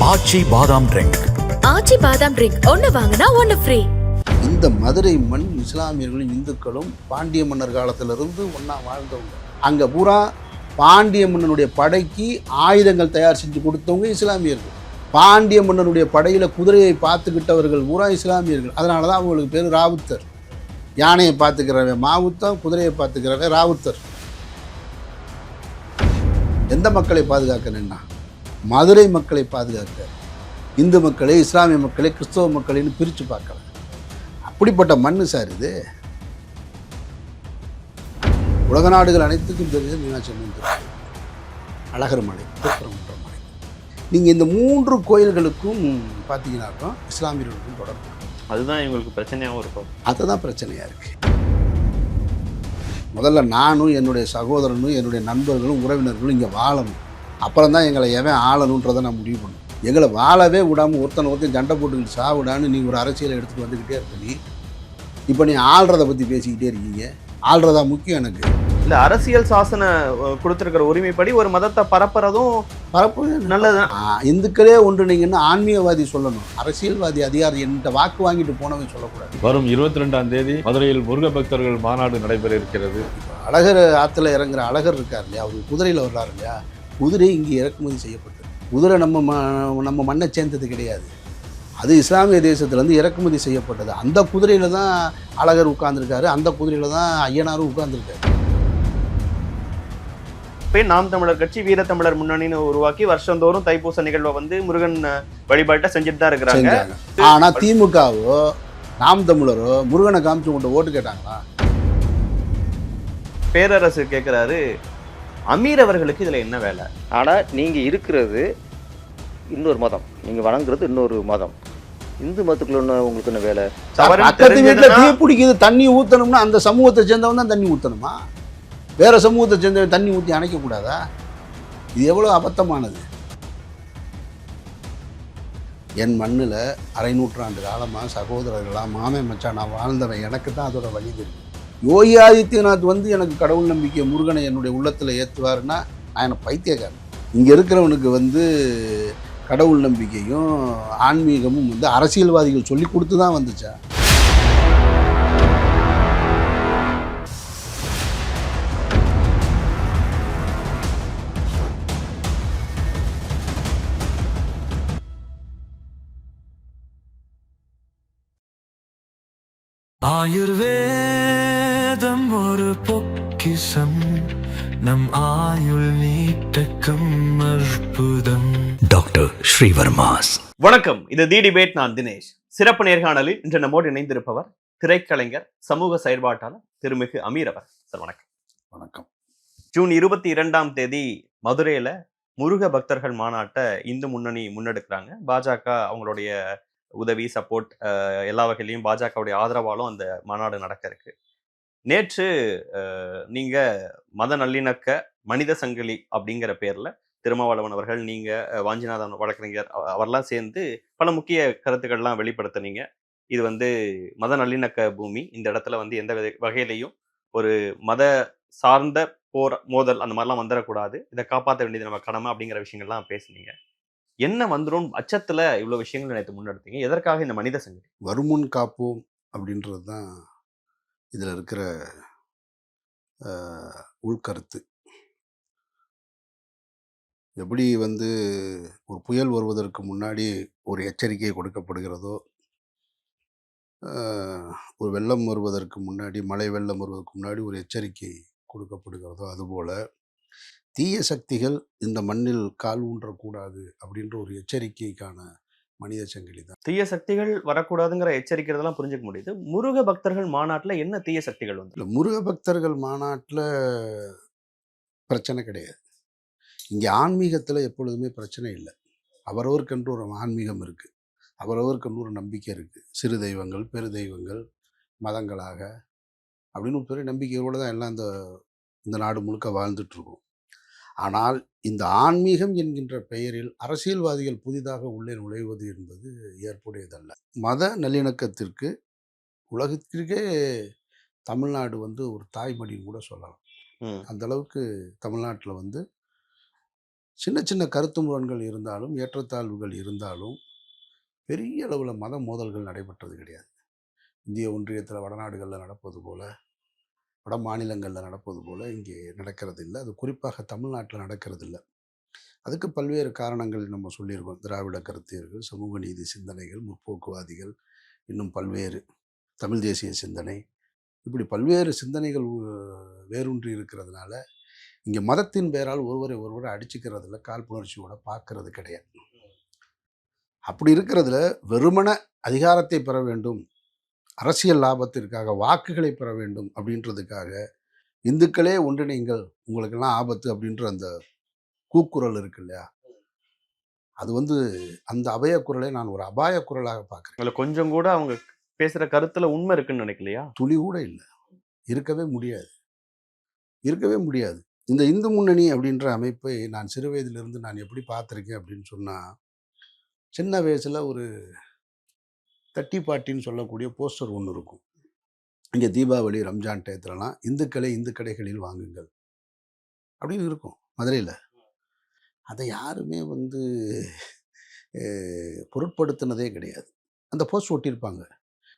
ஆச்சி பாதாம் ட்ரிங்க். ஆச்சி பாதாம் ட்ரிங்க் ஒன்னு வாங்கினா ஒன்னு ஃப்ரீ. இந்த மதுரை மண் இஸ்லாமியர்களும் இந்துக்களும் பாண்டிய மன்னர் காலத்திலிருந்து ஒன்றா வாழ்ந்தவங்க. அங்கே பூரா பாண்டிய மன்னனுடைய படைக்கு ஆயுதங்கள் தயார் செஞ்சு கொடுத்தவங்க இஸ்லாமியர்கள். பாண்டிய மன்னனுடைய படையில் குதிரையை பார்த்துக்கிட்டவர்கள் பூரா இஸ்லாமியர்கள். அதனால தான் அவங்களுக்கு பேர் ராவுத்தர். யானையை பார்த்துக்கிறவன் மாவுத்தம், குதிரையை பார்த்துக்கிறவன் ராவுத்தர். எந்த மக்களை பாதுகாக்கணுன்னா மதுரை மக்களை பாதுகாக்க. இந்து மக்களை, இஸ்லாமிய மக்களை, கிறிஸ்தவ மக்களைன்னு பிரித்து பார்க்கல. அப்படிப்பட்ட மண்ணு சார் இது. உலக நாடுகள் அனைத்துக்கும் தெரிஞ்ச மீனாட்சி அம்மன் திருக்கோயில், அழகர் மலை, திருப்பரங்குன்றம் மலை. நீங்கள் இந்த 3 கோயில்களுக்கும் பார்த்தீங்கன்னாக்கா இஸ்லாமியர்களுக்கும் தொடர்பு. அதுதான் இவங்களுக்கு பிரச்சனையாகவும் இருக்கும். அதுதான் பிரச்சனையாக இருக்குது. முதல்ல நானும் என்னுடைய சகோதரனும் என்னுடைய நண்பர்களும் உறவினர்களும் இங்கே வாழணும். அப்புறம் தான் எங்களை எவன் ஆளணுன்றதை நான் முடிவு பண்ணணும். எங்களை வாழவே விடாமல் ஒருத்தன் சண்டை போட்டுக்கிட்டு சாவிடான்னு நீ ஒரு அரசியலை எடுத்துகிட்டு வந்துக்கிட்டே இருக்க. நீ இப்போ நீ ஆள்றதை பற்றி பேசிக்கிட்டே இருக்கீங்க. ஆள்றதா முக்கியம் எனக்கு. இல்லை, அரசியல் சாசன கொடுத்துருக்கிற உரிமைப்படி ஒரு மதத்தை பரப்புறதும் நல்லது. இந்துக்களே ஒன்றுனீங்கன்னு ஆன்மீகவாதி சொல்லணும். அரசியல்வாதி அதிகாரி என்கிட்ட வாக்கு வாங்கிட்டு போனவன் சொல்லக்கூடாது. வரும் 22ஆம் தேதி மதுரையில் முருக பக்தர்கள் மாநாடு நடைபெற இருக்கிறது. அழகர் ஆற்றுல இறங்குற அழகர் இருக்கார் இல்லையா, அவர் குதிரையில் வர்றாரு இல்லையா. குதிரை இங்கே இறக்குமதி செய்யப்பட்டது. குதிரை நம்ம மண்ணை சேர்ந்தது கிடையாது. அது இஸ்லாமிய தேசத்துலேருந்து இறக்குமதி செய்யப்பட்டது. அந்த குதிரையில் தான் அழகர் உட்கார்ந்துருக்காரு. அந்த குதிரையில் தான் ஐயனாரும் உட்கார்ந்துருக்காரு. நாம் தமிழர் கட்சி வீரத்தமிழர் முன்னணின்னு உருவாக்கி வருஷந்தோறும் தைப்பூச நிகழ்வை வந்து முருகன் வழிபாட்டை செஞ்சுட்டு தான் இருக்கிறாங்க. ஆனா திமுகவோ நாம் தமிழரோ முருகனை காமிச்சு உங்கள்கிட்ட ஓட்டு கேட்டாங்களா? பேரரசு கேட்கிறாரு, அமீர் அவர்களுக்கு இதுல என்ன வேலை? ஆனா நீங்க இருக்கிறது இன்னொரு மதம், நீங்க வணங்குறது இன்னொரு மதம். இந்து மதத்துக்குள்ள உங்களுக்கு என்ன வேலை? பக்கத்து வீட்டுல தீ பிடிக்குது, தண்ணி ஊத்தணும்னா அந்த சமூகத்தை சேர்ந்தவன் தான் தண்ணி ஊத்தணுமா? வேற சமூகத்தை சேர்ந்த தண்ணி ஊற்றி அணைக்கக்கூடாதா? இது எவ்வளோ அபத்தமானது. என் மண்ணில் 1/2 நூற்றாண்டு காலமாக சகோதரர்களாக மாமே மச்சான் நான் வாழ்ந்தவன். எனக்கு தான் அதோட வழி தெரியும். யோகி ஆதித்யநாத் வந்து எனக்கு கடவுள் நம்பிக்கை முருகனை என்னுடைய உள்ளத்தில் ஏற்றுவாருன்னா நான் எனக்கு பைத்தியக்காரன். இங்கே இருக்கிறவனுக்கு வந்து கடவுள் நம்பிக்கையும் ஆன்மீகமும் வந்து அரசியல்வாதிகள் சொல்லி கொடுத்து தான் வந்துச்சா? ஆயுர்வேதம் ஒரு பொக்கிஷம், நம் ஆயுள் நீட்டக்கம் அற்புதம். டாக்டர் ஸ்ரீவர்மாஸ். வணக்கம், இது தி டிபேட். நான் தினேஷ். சிறப்பு நேர்காணலில் இன்று நம்மோடு இணைந்திருப்பவர் திரைக்கலைஞர், சமூக செயற்பாட்டாளர் திருமிகு அமீர் அவர். சார் வணக்கம். வணக்கம். ஜூன் 22ஆம் தேதி மதுரையில முருக பக்தர்கள் மாநாட்டை இந்து முன்னணி முன்னெடுக்கிறாங்க. பாஜக அவங்களுடைய உதவி, சப்போர்ட் எல்லா வகையிலையும் பாஜகவுடைய ஆதரவாலும் அந்த மாநாடு நடக்க இருக்கு. நேற்று நீங்க மத நல்லிணக்க மனித சங்கிலி அப்படிங்கிற பேர்ல திருமாவளவன் அவர்கள், நீங்க வாஞ்சிநாதன் வழக்கறிஞர் அவரெல்லாம் சேர்ந்து பல முக்கிய கருத்துக்கள்லாம் வெளிப்படுத்தினீங்க. இது வந்து மத நல்லிணக்க பூமி, இந்த இடத்துல வந்து எந்த வகையிலையும் ஒரு மத சார்ந்த போர் மோதல் அந்த மாதிரிலாம் வந்துடக்கூடாது, இதை காப்பாற்ற வேண்டியது நம்ம கடமை அப்படிங்கிற விஷயங்கள்லாம் பேசுனீங்க. என்ன வந்துடும் அச்சத்துல இவ்வளவு விஷயங்கள் நேற்று முன்னெடுத்தீங்க? எதற்காக இந்த மனித சங்கிலி? வருமுன் காப்போம் அப்படின்றது தான் இதில் இருக்கிற உள்கருத்து. எப்படி வந்து ஒரு புயல் வருவதற்கு முன்னாடி ஒரு எச்சரிக்கை கொடுக்கப்படுகிறதோ, ஒரு வெள்ளம் வருவதற்கு முன்னாடி, மழை வெள்ளம் வருவதற்கு முன்னாடி ஒரு எச்சரிக்கை கொடுக்கப்படுகிறதோ, அதுபோல் தீய சக்திகள் இந்த மண்ணில் கால் ஊன்றக்கூடாது அப்படின்ற ஒரு எச்சரிக்கைக்கான மனித சங்கிலி தான். தீய சக்திகள் வரக்கூடாதுங்கிற எச்சரிக்கிறதெல்லாம் புரிஞ்சுக்க முடியுது. முருக பக்தர்கள் மாநாட்டில் என்ன தீய சக்திகள் வந்து? இல்லை, முருக பக்தர்கள் மாநாட்டில் பிரச்சனை கிடையாது. இங்கே ஆன்மீகத்தில் எப்பொழுதுமே பிரச்சனை இல்லை. அவரவருக்கென்று ஒரு ஆன்மீகம் இருக்குது, அவரவருக்கென்று ஒரு நம்பிக்கை இருக்குது. சிறு தெய்வங்கள், பெரு தெய்வங்கள், மதங்களாக அப்படின்னு ஒரு பெரிய நம்பிக்கையோடு தான் எல்லாம் இந்த நாடு முழுக்க வாழ்ந்துட்டுருக்கோம். ஆனால் இந்த ஆன்மீகம் என்கின்ற பெயரில் அரசியல்வாதிகள் புதிதாக உள்ளே நுழைவது என்பது ஏற்புடையதல்ல. மத நல்லிணக்கத்திற்கு உலகத்திற்கே தமிழ்நாடு வந்து ஒரு தாய்மடின்னு கூட சொல்லலாம். அந்த அளவுக்கு தமிழ்நாட்டில் வந்து சின்ன சின்ன கருத்து முரண்கள் இருந்தாலும், ஏற்றத்தாழ்வுகள் இருந்தாலும், பெரிய அளவில் மத மோதல்கள் நடைபெற்றது கிடையாது. இந்திய ஒன்றியத்தில் வடநாடுகளில் நடப்பது போல, வட மாநிலங்களில் நடப்பது போல இங்கே நடக்கிறது இல்லை. அது குறிப்பாக தமிழ்நாட்டில் நடக்கிறது இல்லை. அதுக்கு பல்வேறு காரணங்கள் நம்ம சொல்லியிருக்கோம். திராவிட கருத்தியர்கள், சமூக நீதி சிந்தனைகள், முற்போக்குவாதிகள், இன்னும் பல்வேறு தமிழ் தேசிய சிந்தனை, இப்படி பல்வேறு சிந்தனைகள் வேரூன்றி இருக்கிறதுனால இங்கே மதத்தின் பெயரால் ஒருவரை ஒருவர் அடிச்சுக்கிறதுல காழ்ப்புணர்ச்சியோட பார்க்கறது கிடையாது. அப்படி இருக்கிறதுல வெறுமன அதிகாரத்தை பெற வேண்டும், அரசியல் லாபத்திற்காக வாக்குகளை பெற வேண்டும் அப்படின்றதுக்காக இந்துக்களே ஒன்றிணைங்கள், உங்களுக்கெல்லாம் ஆபத்து அப்படின்ற அந்த கூக்குரல் இருக்கு இல்லையா, அது அந்த அபய குரலை நான் ஒரு அபாய குரலாக பார்க்குறேன். அதில் கொஞ்சம் கூட அவங்க பேசுகிற கருத்தில் உண்மை இருக்குன்னு நினைக்கலையா? துளி கூட இல்லை, இருக்கவே முடியாது, இருக்கவே முடியாது. இந்த இந்து முன்னணி அப்படின்ற அமைப்பை நான் சிறு வயதிலிருந்து நான் எப்படி பார்த்துருக்கேன் அப்படின்னு சொன்னால், சின்ன வயசில் ஒரு தட்டி பாட்டின்னு சொல்லக்கூடிய போஸ்டர் ஒன்று இருக்கும். இங்கே தீபாவளி ரம்ஜான் டயத்துலலாம் இந்துக்களை இந்து கடைகளில் வாங்குங்கள் அப்படின்னு இருக்கும் மதுரையில். அதை யாருமே பொருட்படுத்தினதே கிடையாது. அந்த போஸ்ட் ஒட்டியிருப்பாங்க,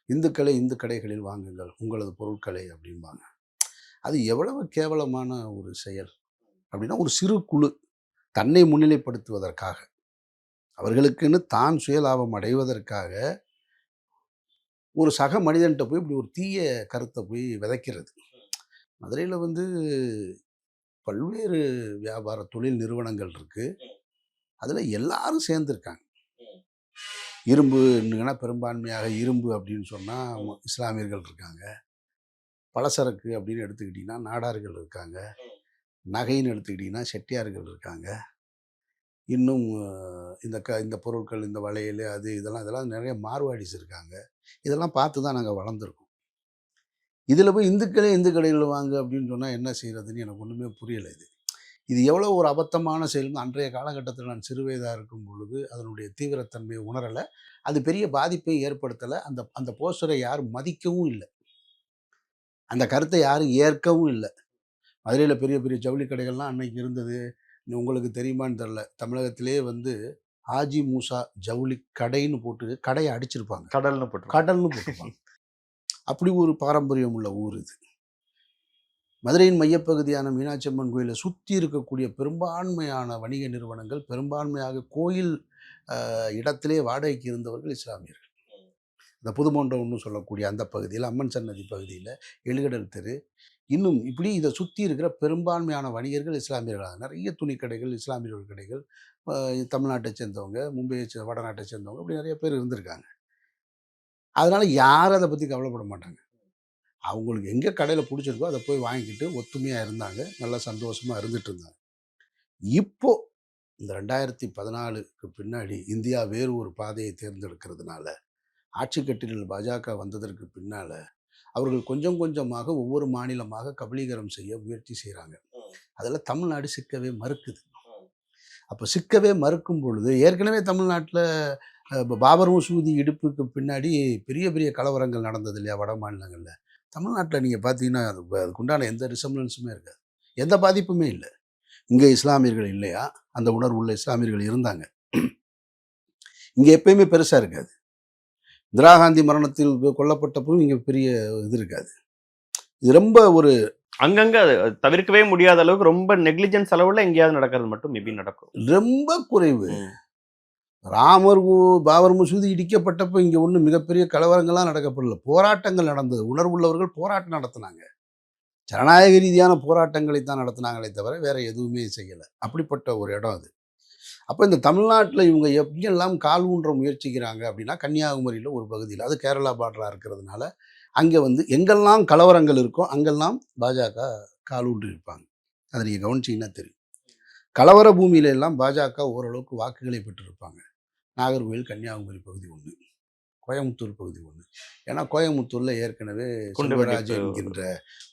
இந்துக்களை இந்து கடைகளில் வாங்குங்கள் உங்களது பொருட்களை அப்படிம்பாங்க. அது எவ்வளவு கேவலமான ஒரு செயல் அப்படின்னா, ஒரு சிறு குழு தன்னை முன்னிலைப்படுத்துவதற்காக, அவர்களுக்குன்னு தான் சுயலாபம் அடைவதற்காக ஒரு சக மனிதன்கிட்ட போய் இப்படி ஒரு தீய கருத்தை போய் விதைக்கிறது. மதுரையில் பல்வேறு வியாபார தொழில் நிறுவனங்கள் இருக்குது. அதில் எல்லாரும் சேர்ந்துருக்காங்க. இரும்புன்னா பெரும்பான்மையாக இரும்பு அப்படின்னு சொன்னால் இஸ்லாமியர்கள் இருக்காங்க. பலசரக்கு அப்படின்னு எடுத்துக்கிட்டிங்கன்னா நாடார்கள் இருக்காங்க. நகைன்னு எடுத்துக்கிட்டிங்கன்னா செட்டியார்கள் இருக்காங்க. இன்னும் இந்த பொருட்கள், இந்த வளையல், அது இதெல்லாம் நிறைய மார்வாடிஸ் இருக்காங்க. இதெல்லாம் பார்த்து தான் நாங்கள் வளர்ந்துருக்கோம். இதில் போய் இந்துக்களே இந்து கடைகளில் வாங்க அப்படின்னு சொன்னால் என்ன செய்கிறதுன்னு எனக்கு ஒன்றுமே புரியலை. இது எவ்வளோ ஒரு அபத்தமான செயல்னு அன்றைய காலகட்டத்தில் நான் சிறுவயதாக இருக்கும் பொழுது அதனுடைய தீவிரத்தன்மையை உணரலை. அது பெரிய பாதிப்பை ஏற்படுத்தலை. அந்த போஸ்டரை யாரும் மதிக்கவும் இல்லை, அந்த கருத்தை யாரும் ஏற்கவும் இல்லை. மதுரையில் பெரிய பெரிய ஜவுளி கடைகள்லாம் அன்னைக்கு இருந்தது. உங்களுக்கு தெரியுமான்னு தெரில, தமிழகத்திலே ஆஜி மூசா ஜவுளி கடைன்னு போட்டு கடையை அடிச்சிருப்பாங்க, கடல்னு போட்டிருப்பாங்க. அப்படி ஒரு பாரம்பரியம் உள்ள ஊர் இது. மதுரையின் மையப்பகுதியான மீனாட்சி அம்மன் கோயிலை சுற்றி இருக்கக்கூடிய பெரும்பான்மையான வணிக நிறுவனங்கள், பெரும்பான்மையாக கோயில் இடத்திலே வாடகைக்கு இருந்தவர்கள் இஸ்லாமியர்கள். இந்த புதுமண்டபம்னு சொல்லக்கூடிய அந்த பகுதியில், அம்மன் சன்னதி பகுதியில், எழுகடல் தெரு, இன்னும் இப்படி இதை சுற்றி இருக்கிற பெரும்பான்மையான வணிகர்கள் இஸ்லாமியர்களாக. நிறைய துணிக்கடைகள், இஸ்லாமியர்கள் கடைகள், தமிழ்நாட்டை சேர்ந்தவங்க, மும்பையை வடநாட்டை சேர்ந்தவங்க, இப்படி நிறைய பேர் இருந்திருக்காங்க. அதனால் யாரும் அதை பற்றி கவலைப்பட மாட்டாங்க. அவங்களுக்கு எங்கே கடையில் பிடிச்சிருக்கோ அதை போய் வாங்கிக்கிட்டு ஒத்துமையாக இருந்தாங்க, நல்லா சந்தோஷமாக இருந்துகிட்டு இருந்தாங்க. இப்போது இந்த 2014க்கு பின்னாடி இந்தியா வேறு ஒரு பாதையை தேர்ந்தெடுக்கிறதுனால, ஆட்சி கட்டிலில் பாஜக வந்ததற்கு பின்னால் அவர்கள் கொஞ்சம் கொஞ்சமாக ஒவ்வொரு மாநிலமாக கபலீகரம் செய்ய முயற்சி செய்கிறாங்க. அதில் தமிழ்நாடு சிக்கவே மறுக்குது. அப்போ சிக்கவே மறுக்கும் பொழுது, ஏற்கனவே தமிழ்நாட்டில் பாபர் மசூதி இடிப்புக்கு பின்னாடி பெரிய பெரிய கலவரங்கள் நடந்தது இல்லையா வட மாநிலங்களில். தமிழ்நாட்டில் நீங்கள் பார்த்தீங்கன்னா அதுக்குண்டான எந்த ரிசம்பளன்ஸுமே இருக்காது, எந்த பாதிப்புமே இல்லை. இங்கே இஸ்லாமியர்கள் இல்லையா? அந்த உணர்வு உள்ள இஸ்லாமியர்கள் இருந்தாங்க. இங்கே எப்பயுமே பெருசாக இருக்காது. இந்திரா காந்தி மரணத்தில் கொல்லப்பட்டப்பவும் இங்கே பெரிய இது இருக்காது. இது ரொம்ப ஒரு அங்கங்கே தவிர்க்கவே முடியாத அளவுக்கு ரொம்ப நெக்லிஜென்ஸ் அளவில் எங்கேயாவது நடக்கிறது மட்டும் மேபி நடக்கும், ரொம்ப குறைவு. பாபர் மசூதி இடிக்கப்பட்டப்போ இங்கே ஒன்றும் மிகப்பெரிய கலவரங்கள்லாம் நடக்கப்படல, போராட்டங்கள் நடந்தது. உணர்வுள்ளவர்கள் போராட்டம் நடத்தினாங்க, ஜனநாயக ரீதியான போராட்டங்களை தான் நடத்தினாங்களே தவிர வேற எதுவுமே செய்யலை. அப்படிப்பட்ட ஒரு இடம் அது. அப்போ இந்த தமிழ்நாட்டில் இவங்க எப்படியெல்லாம் கால் ஊன்ற முயற்சிக்கிறாங்க அப்படின்னா, கன்னியாகுமரியில் ஒரு பகுதியில், அது கேரளா பார்டராக இருக்கிறதுனால அங்கே எங்கெல்லாம் கலவரங்கள் இருக்கோ அங்கெல்லாம் பாஜக கால் ஊன்றி இருப்பாங்க. அதை நீங்கள் கவனிச்சிங்கன்னா தெரியும். கலவர பூமியில எல்லாம் பாஜக ஓரளவுக்கு வாக்குகளை பெற்றிருப்பாங்க. நாகர்கோவில், கன்னியாகுமரி பகுதி ஒன்று, கோயம்புத்தூர் பகுதி ஒன்று. ஏன்னா கோயம்புத்தூரில் ஏற்கனவே செல்வராஜ் என்கின்ற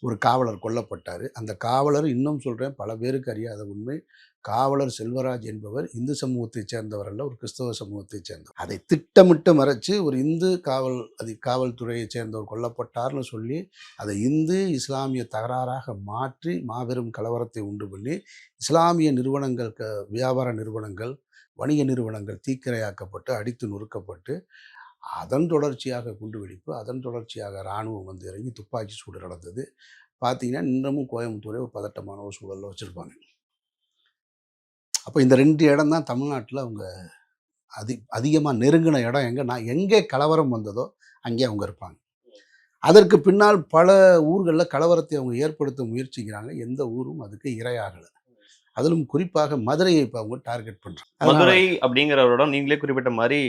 ஒரு காவலர் கொல்லப்பட்டார். அந்த காவலர், இன்னும் சொல்கிறேன், பல பேருக்கு அறியாத உண்மை, காவலர் செல்வராஜ் என்பவர் இந்து சமூகத்தைச் சேர்ந்தவர் அல்ல, ஒரு கிறிஸ்தவ சமூகத்தைச் சேர்ந்தவர். அதை திட்டமிட்டு மறைச்சு ஒரு இந்து காவல்துறையைச் சேர்ந்தவர் கொல்லப்பட்டார்னு சொல்லி அதை இந்து இஸ்லாமிய தகராறாக மாற்றி மாபெரும் கலவரத்தை உண்டு பண்ணி இஸ்லாமிய நிறுவனங்கள், வியாபார நிறுவனங்கள், வணிக நிறுவனங்கள் தீக்கிரையாக்கப்பட்டு அடித்து நொறுக்கப்பட்டு அதன் தொடர்ச்சியாக குண்டுவெடிப்பு, அதன் தொடர்ச்சியாக இராணுவம் வந்து இறங்கி துப்பாக்கி சூடு நடந்தது. பார்த்தீங்கன்னா இன்னமும் கோயம்புத்தூரே ஒரு பதட்டமான ஒரு சூழலில் வச்சுருப்பாங்க. அப்போ இந்த 2 இடம் தான் தமிழ்நாட்டில் அவங்க அதிகமாக நெருங்கின இடம். எங்கே கலவரம் வந்ததோ அங்கே அவங்க இருப்பாங்க. அதற்கு பின்னால் பல ஊர்களில் கலவரத்தை அவங்க ஏற்படுத்த முயற்சிக்கிறாங்க. எந்த ஊரும் அதுக்கு இரையாகலை. அதிலும் குறிப்பாக மதுரையை இப்போ அவங்க டார்கெட் பண்ணுறாங்க. மதுரை அப்படிங்கிற ஒரு இடம் நீங்களே குறிப்பிட்ட மாதிரி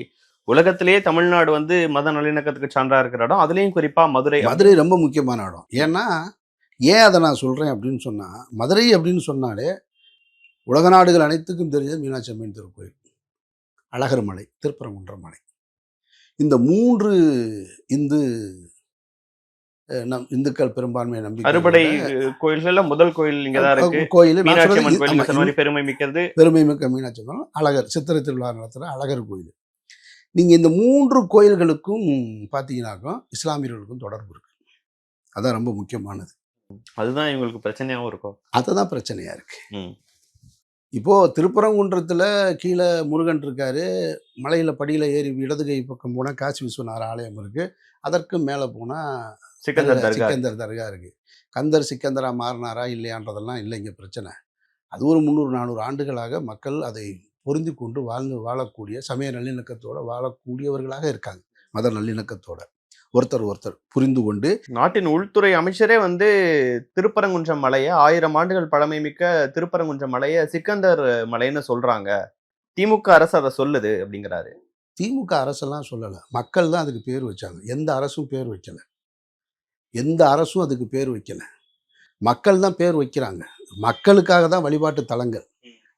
உலகத்திலேயே தமிழ்நாடு வந்து மத நல்லிணக்கத்துக்கு சான்றா இருக்கிற இடம். அதுலேயும் குறிப்பாக மதுரை ரொம்ப முக்கியமான இடம். ஏன் அதை நான் சொல்கிறேன் அப்படின்னு சொன்னால், மதுரை அப்படின்னு சொன்னாலே உலக நாடுகள் அனைத்துக்கும் தெரிஞ்சது மீனாட்சி அம்மன் திருக்கோயில், அழகர் மலை, திருப்பரங்குன்றம் மலை. இந்த 3 இந்துக்கள் பெரும்பான்மை நம்பிக்கை அறுபடை கோயில்கள்ல முதல் கோயில் இங்கதான் இருக்கு. கோயில் மீனாட்சி அம்மன் கோயில் பெருமை மிக்க மீனாட்சி அம்மன், அழகர் சித்திரை திருவிழா நடத்துகிற அழகர் கோயில். நீங்கள் இந்த 3 கோயில்களுக்கும் பார்த்தீங்கன்னாக்கா இஸ்லாமியர்களுக்கும் தொடர்பு இருக்கு. அதான் ரொம்ப முக்கியமானது. அதுதான் இவங்களுக்கு பிரச்சனையாகவும் இருக்கும். அதுதான் பிரச்சனையா இருக்கு. இப்போது திருப்பரங்குன்றத்தில் கீழே முருகன் இருக்காரு, மலையில் படியில் ஏறி இடது கை பக்கம் போனால் காசி விஸ்வநாதர் ஆலயம் இருக்குது, அதற்கு மேலே போனால் சிக்கந்தர் தர்கா இருக்குது. கந்தர் சிக்கந்தரா மாறினாரா இல்லையான்றதெல்லாம் இல்லை இங்கே பிரச்சனை. அது ஒரு 300-400 ஆண்டுகளாக மக்கள் அதை பொருந்தி கொண்டு வாழக்கூடிய சமய நல்லிணக்கத்தோடு வாழக்கூடியவர்களாக இருக்காங்க. மத நல்லிணக்கத்தோட ஒருத்தர் புரிந்து கொண்டு. நாட்டின் உள்துறை அமைச்சரே வந்து திருப்பரங்குன்றம் மலையை 1000 ஆண்டுகள் பழமை மிக்க திருப்பரங்குன்றம் மலையை சிக்கந்தர் மலைன்னு சொல்றாங்க, திமுக அரசு அதை சொல்லுது அப்படிங்கிறாரு. திமுக அரசெல்லாம் சொல்லலை, மக்கள் தான் அதுக்கு பேர் வச்சாங்க. எந்த அரசும் பேர் வைக்கல, அதுக்கு பேர் வைக்கல. மக்கள் தான் பேர் வைக்கிறாங்க. மக்களுக்காக தான் வழிபாட்டு தலங்கள்,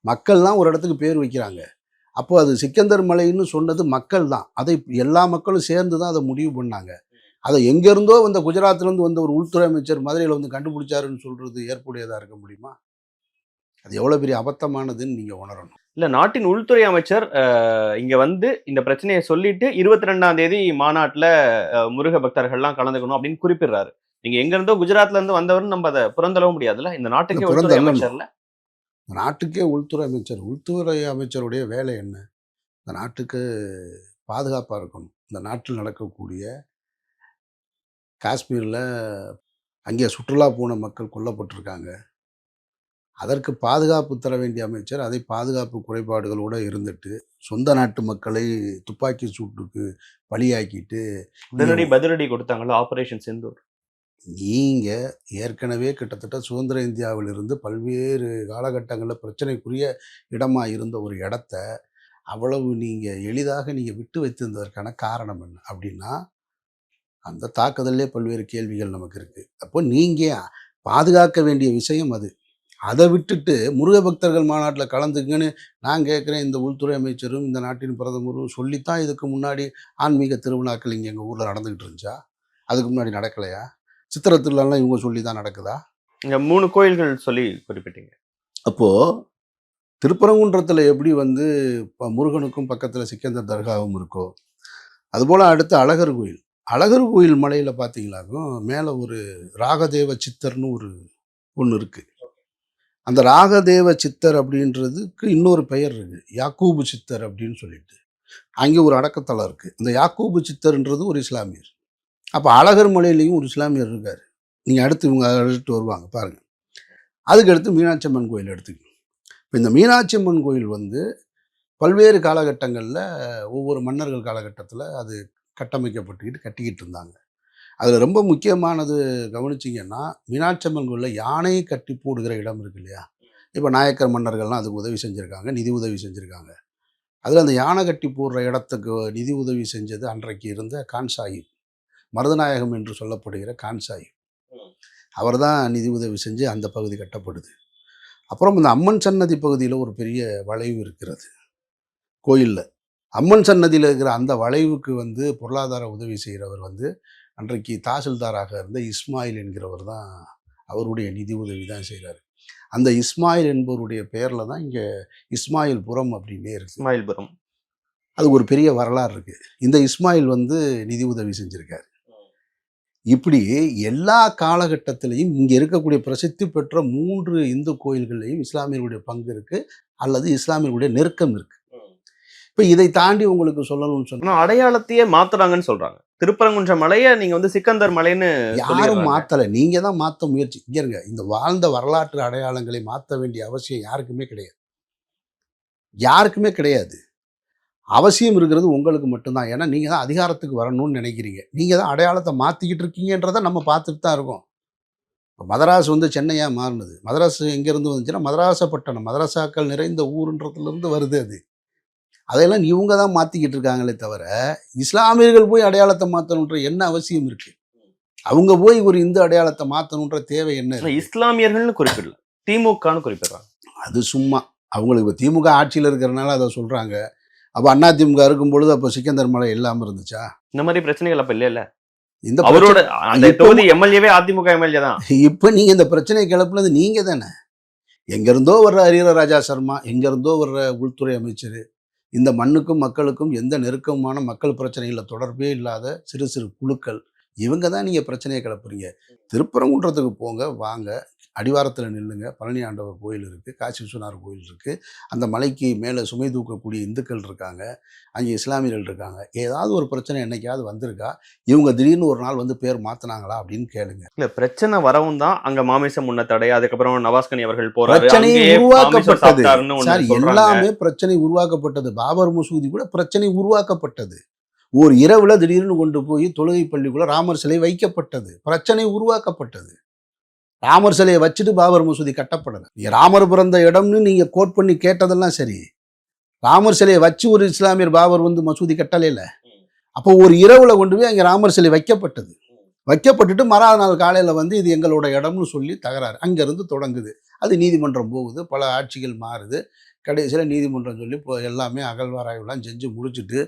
மக்கள் தான் ஒரு இடத்துக்கு பேர் வைக்கிறாங்க. அப்போ அது சிக்கந்தர் மலைன்னு சொன்னது மக்கள் தான். அதை எல்லா மக்களும் சேர்ந்து தான் அதை முடிவு பண்ணாங்க. அதை எங்கேருந்தோ வந்த குஜராத்லேருந்து வந்த ஒரு உள்துறை அமைச்சர் மதுரையில் வந்து கண்டுபிடிச்சாருன்னு சொல்கிறது ஏற்புடையதாக இருக்க முடியுமா? அது எவ்வளோ பெரிய அபத்தமானதுன்னு நீங்கள் உணரணும். இல்லை, நாட்டின் உள்துறை அமைச்சர் இங்கே வந்து இந்த பிரச்சனையை சொல்லிட்டு 22ஆம் தேதி மாநாட்டில் முருக பக்தர்கள்லாம் கலந்துக்கணும் அப்படின்னு குறிப்பிடுறாரு. நீங்கள் எங்கேருந்தோ குஜராத்லேருந்து வந்தவர்னு நம்ம அதை புறந்தளவும் முடியாதுல்ல. இந்த நாட்டுக்கே உள்துறை அமைச்சர்ல, நாட்டுக்கே உள்துறை அமைச்சருடைய வேலை என்ன? இந்த நாட்டுக்கு பாதுகாப்பாக இருக்கணும். இந்த நாட்டில் நடக்கக்கூடிய காஷ்மீரில் அங்கே சுற்றுலா போன மக்கள் கொல்லப்பட்டிருக்காங்க, அதற்கு பாதுகாப்பு தர வேண்டிய அமைச்சர் அதை பாதுகாப்பு குறைபாடுகளோடு இருந்துட்டு சொந்த நாட்டு மக்களை துப்பாக்கி சூட்டுக்கு பலியாக்கிட்டு பதிலடி கொடுத்தாங்களோ ஆபரேஷன் சிந்தூர். நீங்கள் ஏற்கனவே கிட்டத்தட்ட சுதந்திர இந்தியாவிலிருந்து பல்வேறு காலகட்டங்களில் பிரச்சனைக்குரிய இடமாக இருந்த ஒரு இடத்த அவ்வளவு நீங்கள் எளிதாக நீங்கள் விட்டு வைத்திருந்ததற்கான காரணம் என்ன அப்படின்னா, அந்த தாக்குதலே பல்வேறு கேள்விகள் நமக்கு இருக்குது. அப்போ நீங்கள் பாதுகாக்க வேண்டிய விஷயம் அது. அதை விட்டுட்டு முருக பக்தர்கள் மாநாட்டில் கலந்துக்குங்கன்னு நான் கேட்குறேன். இந்த உள்துறை அமைச்சரும் இந்த நாட்டின் பிரதமரும் சொல்லித்தான் இதுக்கு முன்னாடி ஆன்மீக திருவிழாக்கள் இங்கே எங்கள் ஊரில் நடந்துக்கிட்டு இருந்துச்சா? அதுக்கு முன்னாடி நடக்கலையா? சித்திரை திருவிழாலாம் இவங்க சொல்லி தான் நடக்குதா? இங்கே 3 கோயில்கள் சொல்லி குறிப்பிட்டீங்க. அப்போது திருப்பரங்குன்றத்தில் எப்படி வந்து முருகனுக்கும் பக்கத்தில் சிக்கந்தர் தர்காவும் இருக்கோ, அதுபோல் அடுத்து அழகர் கோயில் மலையில் பார்த்தீங்களாக்கும் மேலே ஒரு ராகதேவ சித்தர்னு ஒன்று இருக்குது. அந்த ராகதேவ சித்தர் அப்படின்றதுக்கு இன்னொரு பெயர் இருக்குது, யாக்கூபு சித்தர் அப்படின்னு சொல்லிட்டு. அங்கே ஒரு அடக்கத்தலம் இருக்குது. இந்த யாக்கூபு சித்தர்ன்றது ஒரு இஸ்லாமியர். அப்போ அழகர் மலையிலையும் ஒரு இஸ்லாமியர் இருக்கார். நீங்கள் அடுத்து இவங்க அழைச்சிட்டு வருவாங்க பாருங்கள். அதுக்கடுத்து மீனாட்சி அம்மன் கோயில் எடுத்துக்கணும். இப்போ இந்த மீனாட்சி அம்மன் கோயில் வந்து பல்வேறு காலகட்டங்களில் ஒவ்வொரு மன்னர்கள் காலகட்டத்தில் அது கட்டிக்கிட்டு இருந்தாங்க. அதில் ரொம்ப முக்கியமானது கவனிச்சிங்கன்னா, மீனாட்சி அம்மன் கோயிலில் யானையை கட்டி போடுகிற இடம் இருக்கு இல்லையா? இப்போ நாயக்கர் மன்னர்கள்லாம் அதுக்கு உதவி செஞ்சுருக்காங்க, நிதி உதவி செஞ்சுருக்காங்க. அதில் அந்த யானை கட்டி போடுற இடத்துக்கு நிதி உதவி செஞ்சது அன்றைக்கு இருந்த கான் சாஹிப், மருதநாயகம் என்று சொல்லப்படுகிற கான் சாஹிப். அவர் தான் நிதி உதவி செஞ்சு அந்த பகுதி கட்டப்படுது. அப்புறம் இந்த அம்மன் சன்னதி பகுதியில் ஒரு பெரிய வளைவு இருக்கிறது கோயிலில். அம்மன் சன்னதியில் இருக்கிற அந்த வளைவுக்கு வந்து பொருளாதார உதவி செய்கிறவர் வந்து அன்றைக்கு தாசில்தாராக இருந்த இஸ்மாயில் என்கிறவர் தான், அவருடைய நிதி உதவி தான் செய்கிறார். அந்த இஸ்மாயில் என்பவருடைய பெயரில் தான் இங்கே இஸ்மாயில்புரம் அப்படின்னே இருக்குது. இஸ்மாயில்புரம். அது ஒரு பெரிய வரலாறு இருக்குது. இந்த இஸ்மாயில் வந்து நிதி உதவி செஞ்சுருக்காரு. இப்படி எல்லா காலகட்டத்திலையும் இங்கே இருக்கக்கூடிய பிரசித்தி பெற்ற 3 இந்து கோயில்கள்லையும் இஸ்லாமியர்களுடைய பங்கு இருக்குது, அல்லது இஸ்லாமியர்களுடைய நெருக்கம் இருக்குது. இப்போ இதை தாண்டி உங்களுக்கு சொல்லணும்னு சொன்னா ஆனா அடையாளத்தையே மாத்துறாங்கன்னு சொல்றாங்க. திருப்பரங்குன்ற மலையை நீங்க வந்து சிக்கந்தர் மலைன்னு யாரும் சொல்லிடுறாங்க. மாற்றலை, நீங்கள் தான் மாற்ற முயற்சி. இங்கே இருங்க, இந்த வாழ்ந்த வரலாற்று அடையாளங்களை மாற்ற வேண்டிய அவசியம் யாருக்குமே கிடையாது. யாருக்குமே கிடையாது. அவசியம் இருக்கிறது உங்களுக்கு மட்டும்தான். ஏன்னா நீங்கள் தான் அதிகாரத்துக்கு வரணும்னு நினைக்கிறீங்க. நீங்கள் தான் அடையாளத்தை மாற்றிக்கிட்டு இருக்கீங்கன்றதை நம்ம பார்த்துட்டு தான் இருக்கோம். இப்போ மதராஸ் வந்து சென்னையாக மாறினது. மதராஸ் எங்கேருந்து வந்துச்சுன்னா மதராசப்பட்டினம், மதரசாக்கள் நிறைந்த ஊருன்றதுலேருந்து வருது. அதையெல்லாம் இவங்க தான் மாற்றிக்கிட்டு இருக்காங்களே தவிர இஸ்லாமியர்கள் போய் அடையாளத்தை மாற்றணுன்ற என்ன அவசியம் இருக்குது? அவங்க போய் ஒரு இந்து அடையாளத்தை மாற்றணுன்ற தேவை என்ன இருக்கு? இஸ்லாமியர்கள்னு குறிப்பிடல, திமுகன்னு குறிப்பிடுறாங்க. அது சும்மா அவங்களுக்கு இப்போ திமுக ஆட்சியில் இருக்கிறனால அதை சொல்கிறாங்க. அப்போ அண்ணா திமுக இருக்கும் பொழுது அப்போ சிக்கந்தர் மலை இல்லாமல் இருந்துச்சா? இந்த மாதிரி பிரச்சனைகள் அப்ப இல்ல. இந்த அவரோட அந்த தொகுதி எம்எல்ஏவே அதிமுக எம்எல்ஏ தான். இப்போ நீங்கள் இந்த பிரச்சனை கிளப்புனது நீங்கள் தானே. எங்கேருந்தோ வர்ற ஹரிஹரராஜா சர்மா, எங்கேருந்தோ வர்ற உள்துறை அமைச்சர், இந்த மண்ணுக்கும் மக்களுக்கும் எந்த நெருக்கமான மக்கள் பிரச்சனைகளில் தொடர்பே இல்லாத சிறு சிறு குழுக்கள், இவங்க தான் நீங்கள் பிரச்சனையை கிளப்புறீங்க. திருப்பரங்குன்றத்துக்கு போங்க, வாங்க, அடிவாரத்தில் நில்லுங்க. பழனி ஆண்டவர் கோயில் இருக்குது, காசி விஸ்வநாதர் கோயில் இருக்குது. அந்த மலைக்கு மேலே சுமை தூக்கக்கூடிய இந்துக்கள் இருக்காங்க, அங்கே இஸ்லாமியர்கள் இருக்காங்க. ஏதாவது ஒரு பிரச்சனை என்னைக்காவது வந்திருக்கா? இவங்க திடீர்னு ஒரு நாள் வந்து பேர் மாற்றினாங்களா அப்படின்னு கேளுங்க. இல்ல, பிரச்சனை வரவும் தான் அங்க மாமிசம் முன்ன தடை, அதுக்கப்புறம் நவாஸ்கனி அவர்கள் போறாரு, பிரச்சனை அங்கேயே மாமிசம் உருவாக்கப்பட்டது சாப்பிட்டாருன்னு ஒண்ணு சார். சொல்றாங்க. எல்லாமே பிரச்சனை உருவாக்கப்பட்டது. பாபர் மசூதி கூட பிரச்சனை உருவாக்கப்பட்டது. ஒரு இரவுல திடீர்னு கொண்டு போய் தொழுகை பள்ளிக்குள்ள ராமர் சிலை வைக்கப்பட்டது. பிரச்சனை உருவாக்கப்பட்டது. ராமர் சிலையை வச்சுட்டு பாபர் மசூதி கட்டப்படலை. நீங்க ராமர் பிறந்த இடம்னு நீங்க கோட் பண்ணி கேட்டதெல்லாம் சரி, ராமர் சிலையை வச்சு ஒரு இஸ்லாமியர் பாபர் வந்து மசூதி கட்டலே இல்லை. அப்போ ஒரு இரவுல கொண்டு போய் அங்கே ராமர் சிலை வைக்கப்பட்டது. வைக்கப்பட்டுட்டு மறாத நாள் காலையில் வந்து இது எங்களோட இடம்னு சொல்லி தகராறு அங்கேருந்து தொடங்குது. அது நீதிமன்றம் போகுது, பல ஆட்சிகள் மாறுது. கடைசியில் நீதிமன்றம் சொல்லி இப்போ எல்லாமே அகழ்வாராய்வுலாம் செஞ்சு முடிச்சுட்டு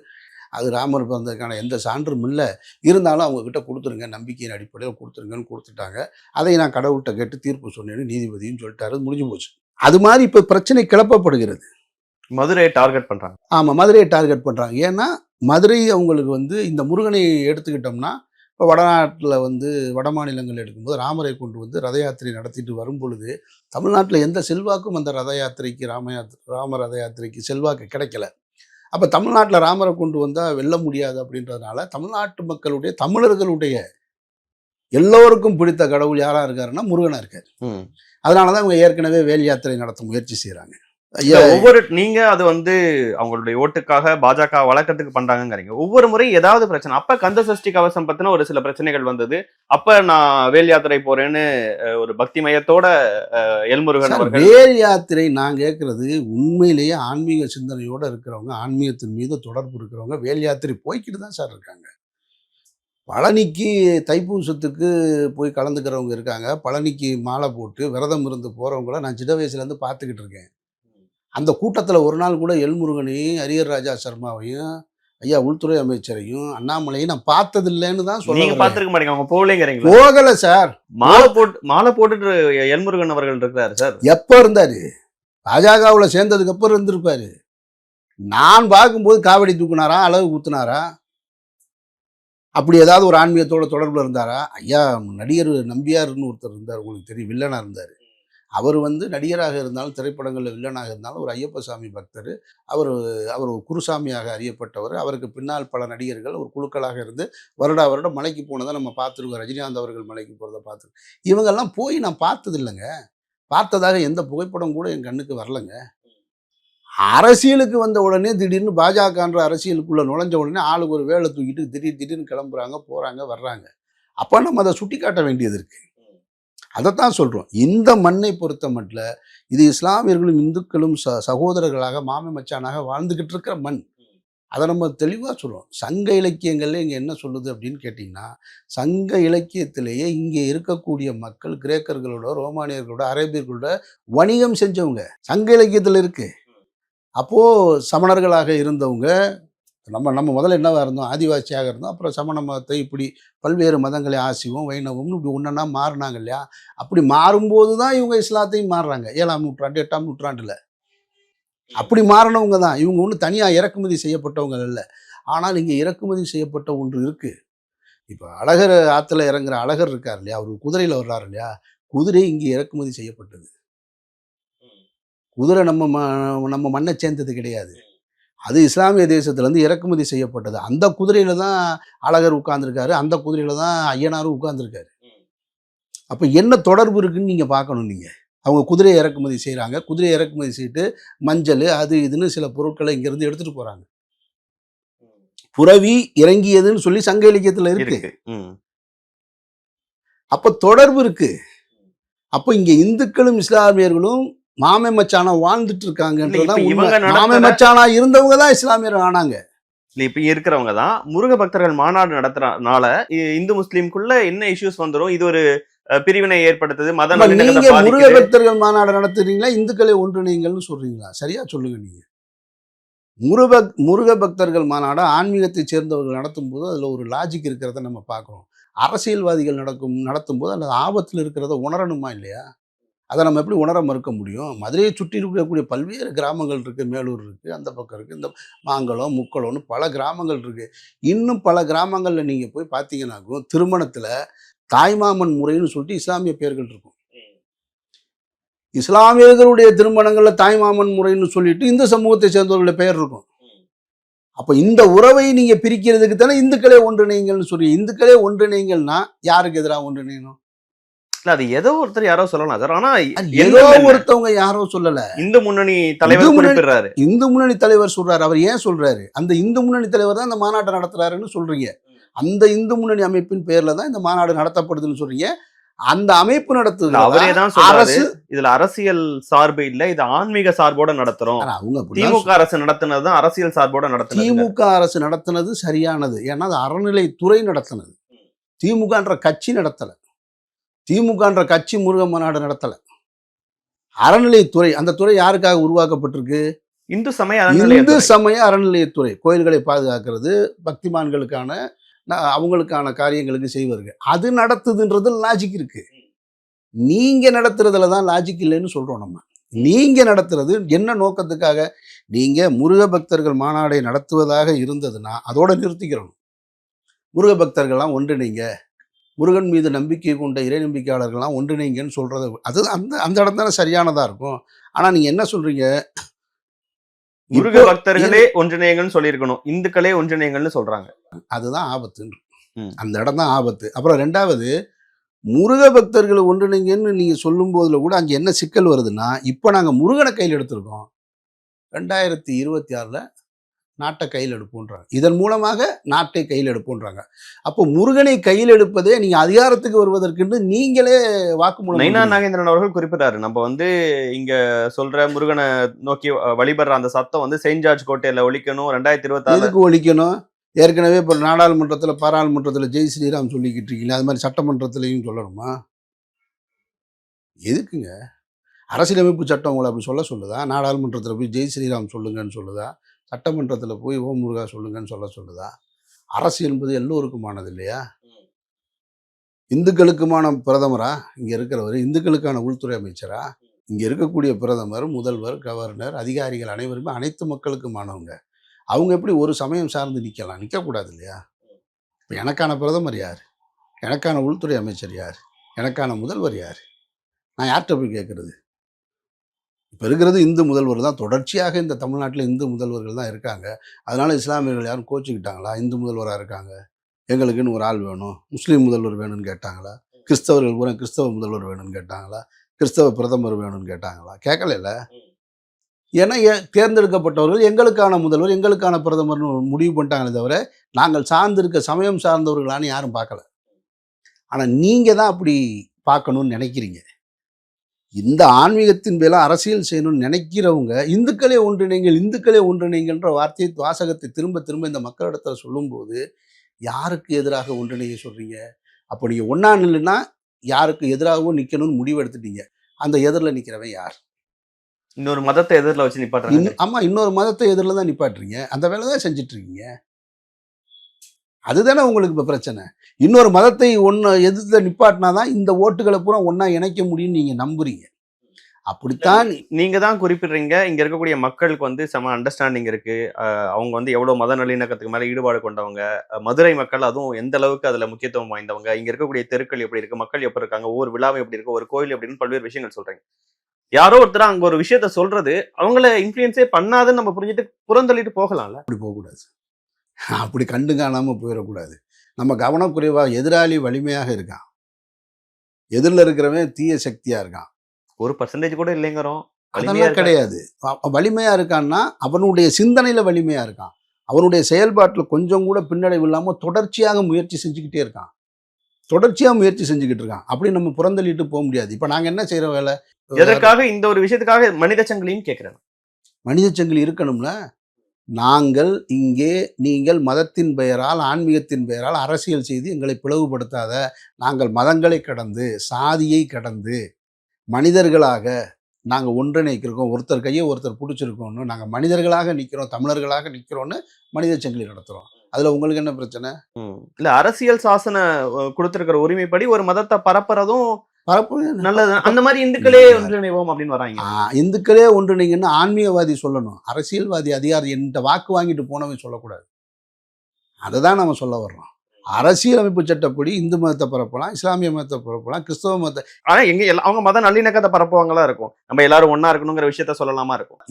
அது ராமர் பிறந்ததுக்கான எந்த சான்றும் இல்லை, இருந்தாலும் அவங்கக்கிட்ட கொடுத்துருங்க, நம்பிக்கையின் அடிப்படையில் கொடுத்துருங்கன்னு கொடுத்துட்டாங்க. அதை நான் கடவுள்கிட்ட கேட்டு தீர்ப்பு சொன்னேன்னு நீதிபதியும் சொல்லிட்டாரு, முடிஞ்சு போச்சு. அது மாதிரி இப்போ பிரச்சனை கிளப்பப்படுகிறது. மதுரையை டார்கெட் பண்றாங்க. ஆமாம், மதுரையை டார்கெட் பண்ணுறாங்க. ஏன்னா மதுரை அவங்களுக்கு வந்து இந்த முருகனை எடுத்துக்கிட்டோம்னா, இப்போ வடநாட்டில் வந்து வட மாநிலங்கள் எடுக்கும்போது ராமரை கொண்டு வந்து ரத யாத்திரை நடத்திட்டு வரும் பொழுது தமிழ்நாட்டில் எந்த செல்வாக்கும் அந்த ரத யாத்திரைக்கு ராம ரத யாத்திரைக்கு செல்வாக்கு கிடைக்கல. அப்போ தமிழ்நாட்டில் ராமரை கொண்டு வந்தால் வெல்ல முடியாது அப்படின்றதுனால தமிழ்நாட்டு மக்களுடைய, தமிழர்களுடைய எல்லோருக்கும் பிடித்த கடவுள் யாராக இருக்காருன்னா முருகனாக இருக்கார். அதனால தான் அவங்க ஏற்கனவே வேல் யாத்திரை நடத்த முயற்சி செய்கிறாங்க. ஒவ்வொரு நீங்க அது வந்து அவங்களுடைய ஓட்டுக்காக பாஜக வழக்கத்துக்கு பண்றாங்கிறீங்க. ஒவ்வொரு முறையும் ஏதாவது பிரச்சனை. அப்ப கந்த சஷ்டி கவசம் பத்தின ஒரு சில பிரச்சனைகள் வந்தது. அப்ப நான் வேல் யாத்திரை போறேன்னு ஒரு பக்தி மயத்தோட எல்முருகன் அவர்கள். வேல் யாத்திரை நான் கேட்கறது உண்மையிலேயே ஆன்மீக சிந்தனையோட இருக்கிறவங்க, ஆன்மீகத்தின் மீது தொடர்பு இருக்கிறவங்க வேல் யாத்திரை போய்கிட்டு தான் சார் இருக்காங்க. பழனிக்கு தைப்பூசத்துக்கு போய் கலந்துக்கிறவங்க இருக்காங்க. பழனிக்கு மாலை போட்டு விரதம் இருந்து போறவங்கள நான் சின்ன வயசுலேருந்து பார்த்துக்கிட்டு இருக்கேன். அந்த கூட்டத்தில் ஒரு நாள் கூட எல்முருகனையும், ஹரிஹரராஜா சர்மாவையும், ஐயா உள்துறை அமைச்சரையும், அண்ணாமலையும் நான் பார்த்ததில்லைன்னு தான் நீங்க சொல்லுங்க. பாத்துருக்க மாட்டீங்க, அவங்க போகலைங்கிறீங்களா? போகல சார். மாலை போட்டுட்டு எல்முருகன் அவர்கள் இருக்கிறாரு சார். எப்போ இருந்தாரு? பாஜகவில் சேர்ந்ததுக்கு அப்புறம் இருந்திருப்பாரு. நான் பார்க்கும்போது காவடி தூக்குனாரா, அளவு ஊத்துனாரா, அப்படி ஏதாவது ஒரு ஆன்மீகத்தோட தொடர்பில் இருந்தாரா? ஐயா நடிகர் நம்பியார்னு ஒருத்தர் இருந்தார், உங்களுக்கு தெரியும், வில்லனாக இருந்தார். அவர் வந்து நடிகராக இருந்தாலும் திரைப்படங்களில் வில்லனாக இருந்தாலும் ஒரு ஐயப்ப சாமி பக்தர். அவர் ஒரு குருசாமியாக அறியப்பட்டவர். அவருக்கு பின்னால் பல நடிகர்கள் ஒரு குழுக்களாக இருந்து வருடம் மலைக்கு போனதை நம்ம பார்த்துருக்கோம். ரஜினிகாந்த் அவர்கள் மலைக்கு போகிறத பார்த்துருக்கோம். இவங்கெல்லாம் போய் நான் பார்த்தது இல்லைங்க. பார்த்ததாக எந்த புகைப்படம் கூட என் கண்ணுக்கு வரலைங்க. அரசியலுக்கு வந்த உடனே திடீர்னு பாஜகன்ற அரசியலுக்குள்ளே நுழைஞ்ச உடனே ஆளுக்கு ஒரு வேலை தூக்கிட்டு திடீர்னு கிளம்புறாங்க, போகிறாங்க, வர்றாங்க. அப்போ நம்ம அதை சுட்டி காட்ட வேண்டியது இருக்குது. அதைத்தான் சொல்கிறோம். இந்த மண்ணை பொறுத்த மட்டும் இது இஸ்லாமியர்களும் இந்துக்களும் சகோதரர்களாக மாமி மச்சானாக வாழ்ந்துக்கிட்டு இருக்கிற மண். அதை நம்ம தெளிவாக சொல்கிறோம். சங்க இலக்கியங்கள்ல இங்கே என்ன சொல்லுது அப்படின்னு கேட்டிங்கன்னா, சங்க இலக்கியத்திலேயே இங்கே இருக்கக்கூடிய மக்கள் கிரேக்கர்களோட, ரோமானியர்களோட, அரேபியர்களோட வணிகம் செஞ்சவங்க சங்க இலக்கியத்தில் இருக்குது. அப்போது சமணர்களாக இருந்தவங்க, நம்ம நம்ம முதல்ல என்னவா இருந்தோம், ஆதிவாசியாக இருந்தோம். அப்புறம் சமண மதத்தை இப்படி பல்வேறு மதங்களை ஆசிவம் வைணவம்னு இப்படி ஒன்றா மாறினாங்க இல்லையா? அப்படி மாறும்போது தான் இவங்க இஸ்லாத்தையும் மாறுறாங்க. 7ஆம் நூற்றாண்டு 8ஆம் நூற்றாண்டில் அப்படி மாறினவங்க தான். இவங்க ஒன்றும் தனியாக இறக்குமதி செய்யப்பட்டவங்க இல்லை. ஆனால் இங்கே இறக்குமதி செய்யப்பட்ட ஒன்று இருக்குது. இப்போ அழகர் ஆற்றுல இறங்குற அழகர் இருக்கார் இல்லையா, அவர் குதிரையில் வர்றாரு இல்லையா, குதிரை இங்கே இறக்குமதி செய்யப்பட்டது. குதிரை நம்ம மண்ணை சேர்ந்தது கிடையாது. அது இஸ்லாமிய தேசத்துலேருந்து இறக்குமதி செய்யப்பட்டது. அந்த குதிரையில் தான் அழகர் உட்கார்ந்துருக்காரு, அந்த குதிரையில் தான் ஐயனாரும் உட்கார்ந்துருக்காரு. அப்போ என்ன தொடர்பு இருக்குன்னு நீங்கள் பார்க்கணும். நீங்கள் அவங்க குதிரையை இறக்குமதி செய்கிறாங்க, குதிரையை இறக்குமதி செய்துட்டு மஞ்சள் அது இதுன்னு சில பொருட்களை இங்கேருந்து எடுத்துகிட்டு போகிறாங்க. புரவி இறங்கியதுன்னு சொல்லி சங்க இலக்கியத்தில் இருக்கு. அப்போ தொடர்பு இருக்கு. அப்போ இங்கே இந்துக்களும் இஸ்லாமியர்களும் மாமே மச்சானா வாழ்ந்துட்டு இருக்காங்க. மாமே மச்சானா இருந்தவங்க தான் இஸ்லாமியர் ஆனாங்க. இப்ப இருக்கிறவங்க தான் முருக பக்தர்கள் மாநாடு நடத்துறதுனால இந்து முஸ்லீம்குள்ள என்ன இஷ்யூஸ் வந்துரும், இது ஒரு பிரிவினை ஏற்படுத்துது, மத நீங்க முருக பக்தர்கள் மாநாடு நடத்துறீங்களா, இந்துக்களை ஒன்றிணைங்கள்னு சொல்றீங்களா? சரியா சொல்லுங்க. நீங்க முருக பக்தர்கள் மாநாடு ஆன்மீகத்தை சேர்ந்தவர்கள் நடத்தும் போது அதுல ஒரு லாஜிக் இருக்கிறத நம்ம பார்க்கிறோம். அரசியல்வாதிகள் நடத்தும் போது அந்த ஆபத்தில் இருக்கிறத உணரணுமா இல்லையா? அதை நம்ம எப்படி உணர மறுக்க முடியும்? மதுரையை சுற்றி இருக்கக்கூடிய பல்வேறு கிராமங்கள் இருக்குது. மேலூர் இருக்குது, அந்த பக்கம் இருக்குது, இந்த மாங்கலம் முக்களம்னு பல கிராமங்கள் இருக்குது. இன்னும் பல கிராமங்களில் நீங்கள் போய் பார்த்தீங்கன்னாக்கும் திருமணத்தில் தாய்மாமன் முறைன்னு சொல்லிட்டு இஸ்லாமிய பெயர்கள் இருக்கும். இஸ்லாமியர்களுடைய திருமணங்களில் தாய்மாமன் முறைன்னு சொல்லிட்டு இந்து சமூகத்தை சேர்ந்தவர்களுடைய பெயர் இருக்கும். அப்போ இந்த உறவை நீங்கள் பிரிக்கிறதுக்கு தானே இந்துக்களே ஒன்றிணைங்கள்னு சொல்லி. இந்துக்களே ஒன்றிணைங்கள்னா யாருக்கு எதிராக ஒன்றிணையணும்? இல்ல, அது ஏதோ ஒருத்தர் யாரோ சொல்லலாம் சார். ஆனா ஏதோ ஒருத்தவங்க யாரோ சொல்லல. இந்து முன்னணி தலைவர் குறிப்பிடுறாரு. இந்து முன்னணி தலைவர் சொல்றாரு. அவர் ஏன் சொல்றாரு? அந்த இந்து முன்னணி தலைவர் தான் இந்த மாநாட்டை நடத்துறாருன்னு சொல்றீங்க. அந்த இந்து முன்னணி அமைப்பின் பேர்ல தான் இந்த மாநாடு நடத்தப்படுதுன்னு சொல்றீங்க. அந்த அமைப்பு நடத்துது அவரே தான் சொல்றாரு. இதுல அரசியல் சார்பு இல்ல, இது ஆன்மீக சார்போட நடத்துறோம். திமுக அரசு நடத்தினது அரசியல் சார்போட நடத்தினது. திமுக அரசு நடத்தினது சரியானது. ஏன்னா அது அறநிலைத்துறை நடத்தினது. திமுகன்ற கட்சி நடத்தல. திமுகன்ற கட்சி முருக மாநாடு நடத்தல. அறநிலைத்துறை, அந்த துறை யாருக்காக உருவாக்கப்பட்டிருக்கு? இந்து சமய அறநிலையத்துறை. கோயில்களை பாதுகாக்கிறது, பக்திமான்களுக்கான அவங்களுக்கான காரியங்களுக்கு செய்வார்கள். அது நடத்துதுன்றது லாஜிக் இருக்கு. நீங்க நடத்துறதுல தான் லாஜிக் இல்லைன்னு சொல்றோம். நம்ம நீங்க நடத்துறது என்ன நோக்கத்துக்காக? நீங்க முருக பக்தர்கள் மாநாடை நடத்துவதாக இருந்ததுன்னா அதோட நிறுத்திக்கிறோம். முருக பக்தர்கள்லாம் ஒன்றிணைங்க, முருகன் மீது நம்பிக்கை கொண்ட இறை நம்பிக்கையாளர்கள்லாம் ஒன்றிணைங்கன்னு சொல்றது அது அந்த இடம் தானே சரியானதா இருக்கும். ஆனா நீங்க என்ன சொல்றீங்க? முருக பக்தர்களே ஒன்றிணைங்கன்னு சொல்லியிருக்கணும், இந்துக்களே ஒன்றிணைங்கன்னு சொல்றாங்க. அதுதான் ஆபத்து. அந்த இடம் தான் ஆபத்து. அப்புறம் ரெண்டாவது, முருக பக்தர்களை ஒன்றிணைங்கன்னு நீங்க சொல்லும் போதுல கூட அங்கே என்ன சிக்கல் வருதுன்னா, இப்போ நாங்கள் முருகனை கையில் எடுத்திருக்கோம், 2026 நாட்டை கையில் எடுப்போன்றாங்க. இதன் மூலமாக நாட்டை கையில் எடுப்போன்றாங்க. அப்போ முருகனை கையில் எடுப்பதே நீங்க அதிகாரத்துக்கு வருவதற்கு நீங்களே வாக்குமூலம். நைனா நாகேந்திரன் அவர்கள் குறிப்பிட்டாரு, நம்ம இங்க சொல்ற முருகனை நோக்கி வழிபடுற அந்த சத்தம் செயின்ட் ஜார்ஜ் கோட்டையில ஒழிக்கணும், 2026 ஒழிக்கணும். ஏற்கனவே இப்போ நாடாளுமன்றத்தில் பாராளுமன்றத்தில் ஜெய் ஸ்ரீராம் சொல்லிக்கிட்டு இருக்கீங்க, அது மாதிரி சட்டமன்றத்திலையும் சொல்லணுமா? எதுக்குங்க? அரசியலமைப்பு சட்டம் உங்களை அப்படி சொல்லுதா? நாடாளுமன்றத்தில் போய் ஜெய் ஸ்ரீராம் சொல்லுங்கன்னு சொல்லுதா? சட்டமன்றத்தில் போய் ஓம் முருகா சொல்லுங்கன்னு சொல்லுதா? அரசு என்பது எல்லோருக்குமானது இல்லையா? இந்துக்களுக்குமான பிரதமரா இங்கே இருக்கிறவர்? இந்துக்களுக்கான உள்துறை அமைச்சரா? இங்கே இருக்கக்கூடிய பிரதமர், முதல்வர், கவர்னர், அதிகாரிகள் அனைவருமே அனைத்து மக்களுக்குமானவங்க. அவங்க எப்படி ஒரு சமயம் சார்ந்து நிற்கலாம்? நிற்கக்கூடாது இல்லையா? இப்போ எனக்கான பிரதமர் யார்? எனக்கான உள்துறை அமைச்சர் யார்? எனக்கான முதல்வர் யார்? நான் யார்கிட்ட போய் கேட்குறது? இப்போ இருக்கிறது இந்து முதல்வர் தான். தொடர்ச்சியாக இந்த தமிழ்நாட்டில் இந்து முதல்வர்கள் தான் இருக்காங்க. அதனால் இஸ்லாமியர்கள் யாரும் கோச்சிக்கிட்டாங்களா? இந்து முதல்வராக இருக்காங்க, எங்களுக்குன்னு ஒரு ஆள் வேணும், முஸ்லீம் முதல்வர் வேணும்னு கேட்டாங்களா? கிறிஸ்தவர்கள் பூரா கிறிஸ்தவ முதல்வர் வேணும்னு கேட்டாங்களா? கிறிஸ்தவ பிரதமர் வேணும்னு கேட்டாங்களா? கேட்கல. ஏன்னா தேர்ந்தெடுக்கப்பட்டவர்கள் எங்களுக்கான முதல்வர், எங்களுக்கான பிரதமர்னு முடிவு பண்ணிட்டாங்களே தவிர நாங்கள் சார்ந்திருக்க சமயம் சார்ந்தவர்களான்னு யாரும் பார்க்கல. ஆனால் நீங்கள் தான் அப்படி பார்க்கணும்னு நினைக்கிறீங்க. இந்த ஆன்மீகத்தின் மேல அரசியல் செய்யணும்னு நினைக்கிறவங்க இந்துக்களே ஒன்றிணைங்கன்ற வாசகத்தை திரும்ப திரும்ப இந்த மக்களிடத்தில் சொல்லும்போது யாருக்கு எதிராக ஒன்றிணைய சொல்றீங்க? அப்போ நீங்க ஒன்னா நில்லுன்னா யாருக்கு எதிராகவும் நிற்கணும்னு முடிவு எடுத்துட்டீங்க. அந்த எதிரில் நிற்கிறவன் யார்? இன்னொரு மதத்தை எதிரில் வச்சு நிப்பாட்டுறாங்க. ஆமாம், இன்னொரு மதத்தை எதிரில் தான் நிப்பாட்டுறீங்க. அந்த வேலை தான் செஞ்சிட்ருக்கீங்க. அதுதானே உங்களுக்கு இப்போ பிரச்சனை. இன்னொரு மதத்தை ஒன்று எதிர்த்து நிப்பாட்டினா தான் இந்த ஓட்டுகளை பூரா ஒன்றா இணைக்க முடியும்னு நீங்கள் நம்புறீங்க. அப்படித்தான் நீங்க தான் குறிப்பிடுறீங்க. இங்க இருக்கக்கூடிய மக்களுக்கு வந்து செம அண்டர்ஸ்டாண்டிங் இருக்கு. அவங்க வந்து எவ்வளவு மத நல்லிணக்கத்துக்கு மேல ஈடுபாடு கொண்டவங்க. மதுரை மக்கள் அதுவும் எந்த அளவுக்கு அதுல முக்கியத்துவம் வாய்ந்தவங்க. இங்க இருக்கக்கூடிய தெருக்கள் எப்படி இருக்கு, மக்கள் எப்படி இருக்காங்க, ஒவ்வொரு விழாவும் எப்படி இருக்கு, ஒரு கோயில் எப்படின்னு பல்வேறு விஷயங்கள் சொல்றீங்க. யாரோ ஒருத்தர் அங்க ஒரு விஷயத்த சொல்றது அவங்கள இன்ஃப்ளூயன்ஸே பண்ணாதுன்னு நம்ம புரிஞ்சுட்டு புறந்தள்ளிட்டு போகலாம்ல. அப்படி போகக்கூடாது. அப்படி கண்டு காணாமல் போயிடக்கூடாது. நம்ம கவனக்குறைவா எதிராளி வலிமையாக இருக்கான், எதிரில் இருக்கிறவன் தீய சக்தியா இருக்கான். 1% கூட இல்லைங்கிறோம். அதெல்லாம் கிடையாது. வலிமையா இருக்கான்னா அவனுடைய சிந்தனையில வலிமையா இருக்கான். அவனுடைய செயல்பாட்டில் கொஞ்சம் கூட பின்னடைவு இல்லாமல் தொடர்ச்சியாக முயற்சி செஞ்சுக்கிட்டே இருக்கான். தொடர்ச்சியாக முயற்சி செஞ்சுக்கிட்டு இருக்கான். அப்படி நம்ம புறந்தள்ளிட்டு போக முடியாது. இப்போ நாங்கள் என்ன செய்கிறோம் வேலை? எதற்காக இந்த ஒரு விஷயத்துக்காக மனித சங்கிலின்னு கேட்குறேன். மனித சங்கிலி இருக்கணும்ல. நாங்கள் இங்கே நீங்கள் மதத்தின் பெயரால் ஆன்மீகத்தின் பெயரால் அரசியல் செய்து எங்களை பிளவுபடுத்தாத. நாங்கள் மதங்களை கடந்து சாதியை கடந்து மனிதர்களாக நாங்கள் ஒன்றிணைக்கிறோம். ஒருத்தர் கையை ஒருத்தர் பிடிச்சிருக்கோன்னு நாங்கள் மனிதர்களாக நிற்கிறோம், தமிழர்களாக நிற்கிறோன்னு மனித சங்கிலி நடத்துகிறோம். அதில் உங்களுக்கு என்ன பிரச்சனை? இல்லை, அரசியல் சாசன கொடுத்துருக்கிற உரிமைப்படி ஒரு மதத்தை பரப்புறதும் நல்லது. அந்த மாதிரி இந்துக்களே ஒன்றிணைவோம் அப்படின்னு வராங்க. இந்துக்களே ஒன்றிணைங்கன்னு ஆன்மீகவாதி சொல்லணும். அரசியல்வாதி அதிகாரி என்கிட்ட வாக்கு வாங்கிட்டு போனவன் சொல்லக்கூடாது. அதை தான் நம்ம சொல்ல வர்றோம். அரசியலமைப்பு சட்டப்படி இந்து மதத்தை பரப்பலாம், இஸ்லாமிய மதத்தை பரப்பலாம், கிறிஸ்தவ மதத்தை. ஆனா எங்க அவங்க மத நல்லிணக்கத்தை பரப்புவாங்களா இருக்கும். நம்ம எல்லாரும் ஒன்னா இருக்கணுங்கிற விஷயத்த சொல்லலாமா இருக்கும்.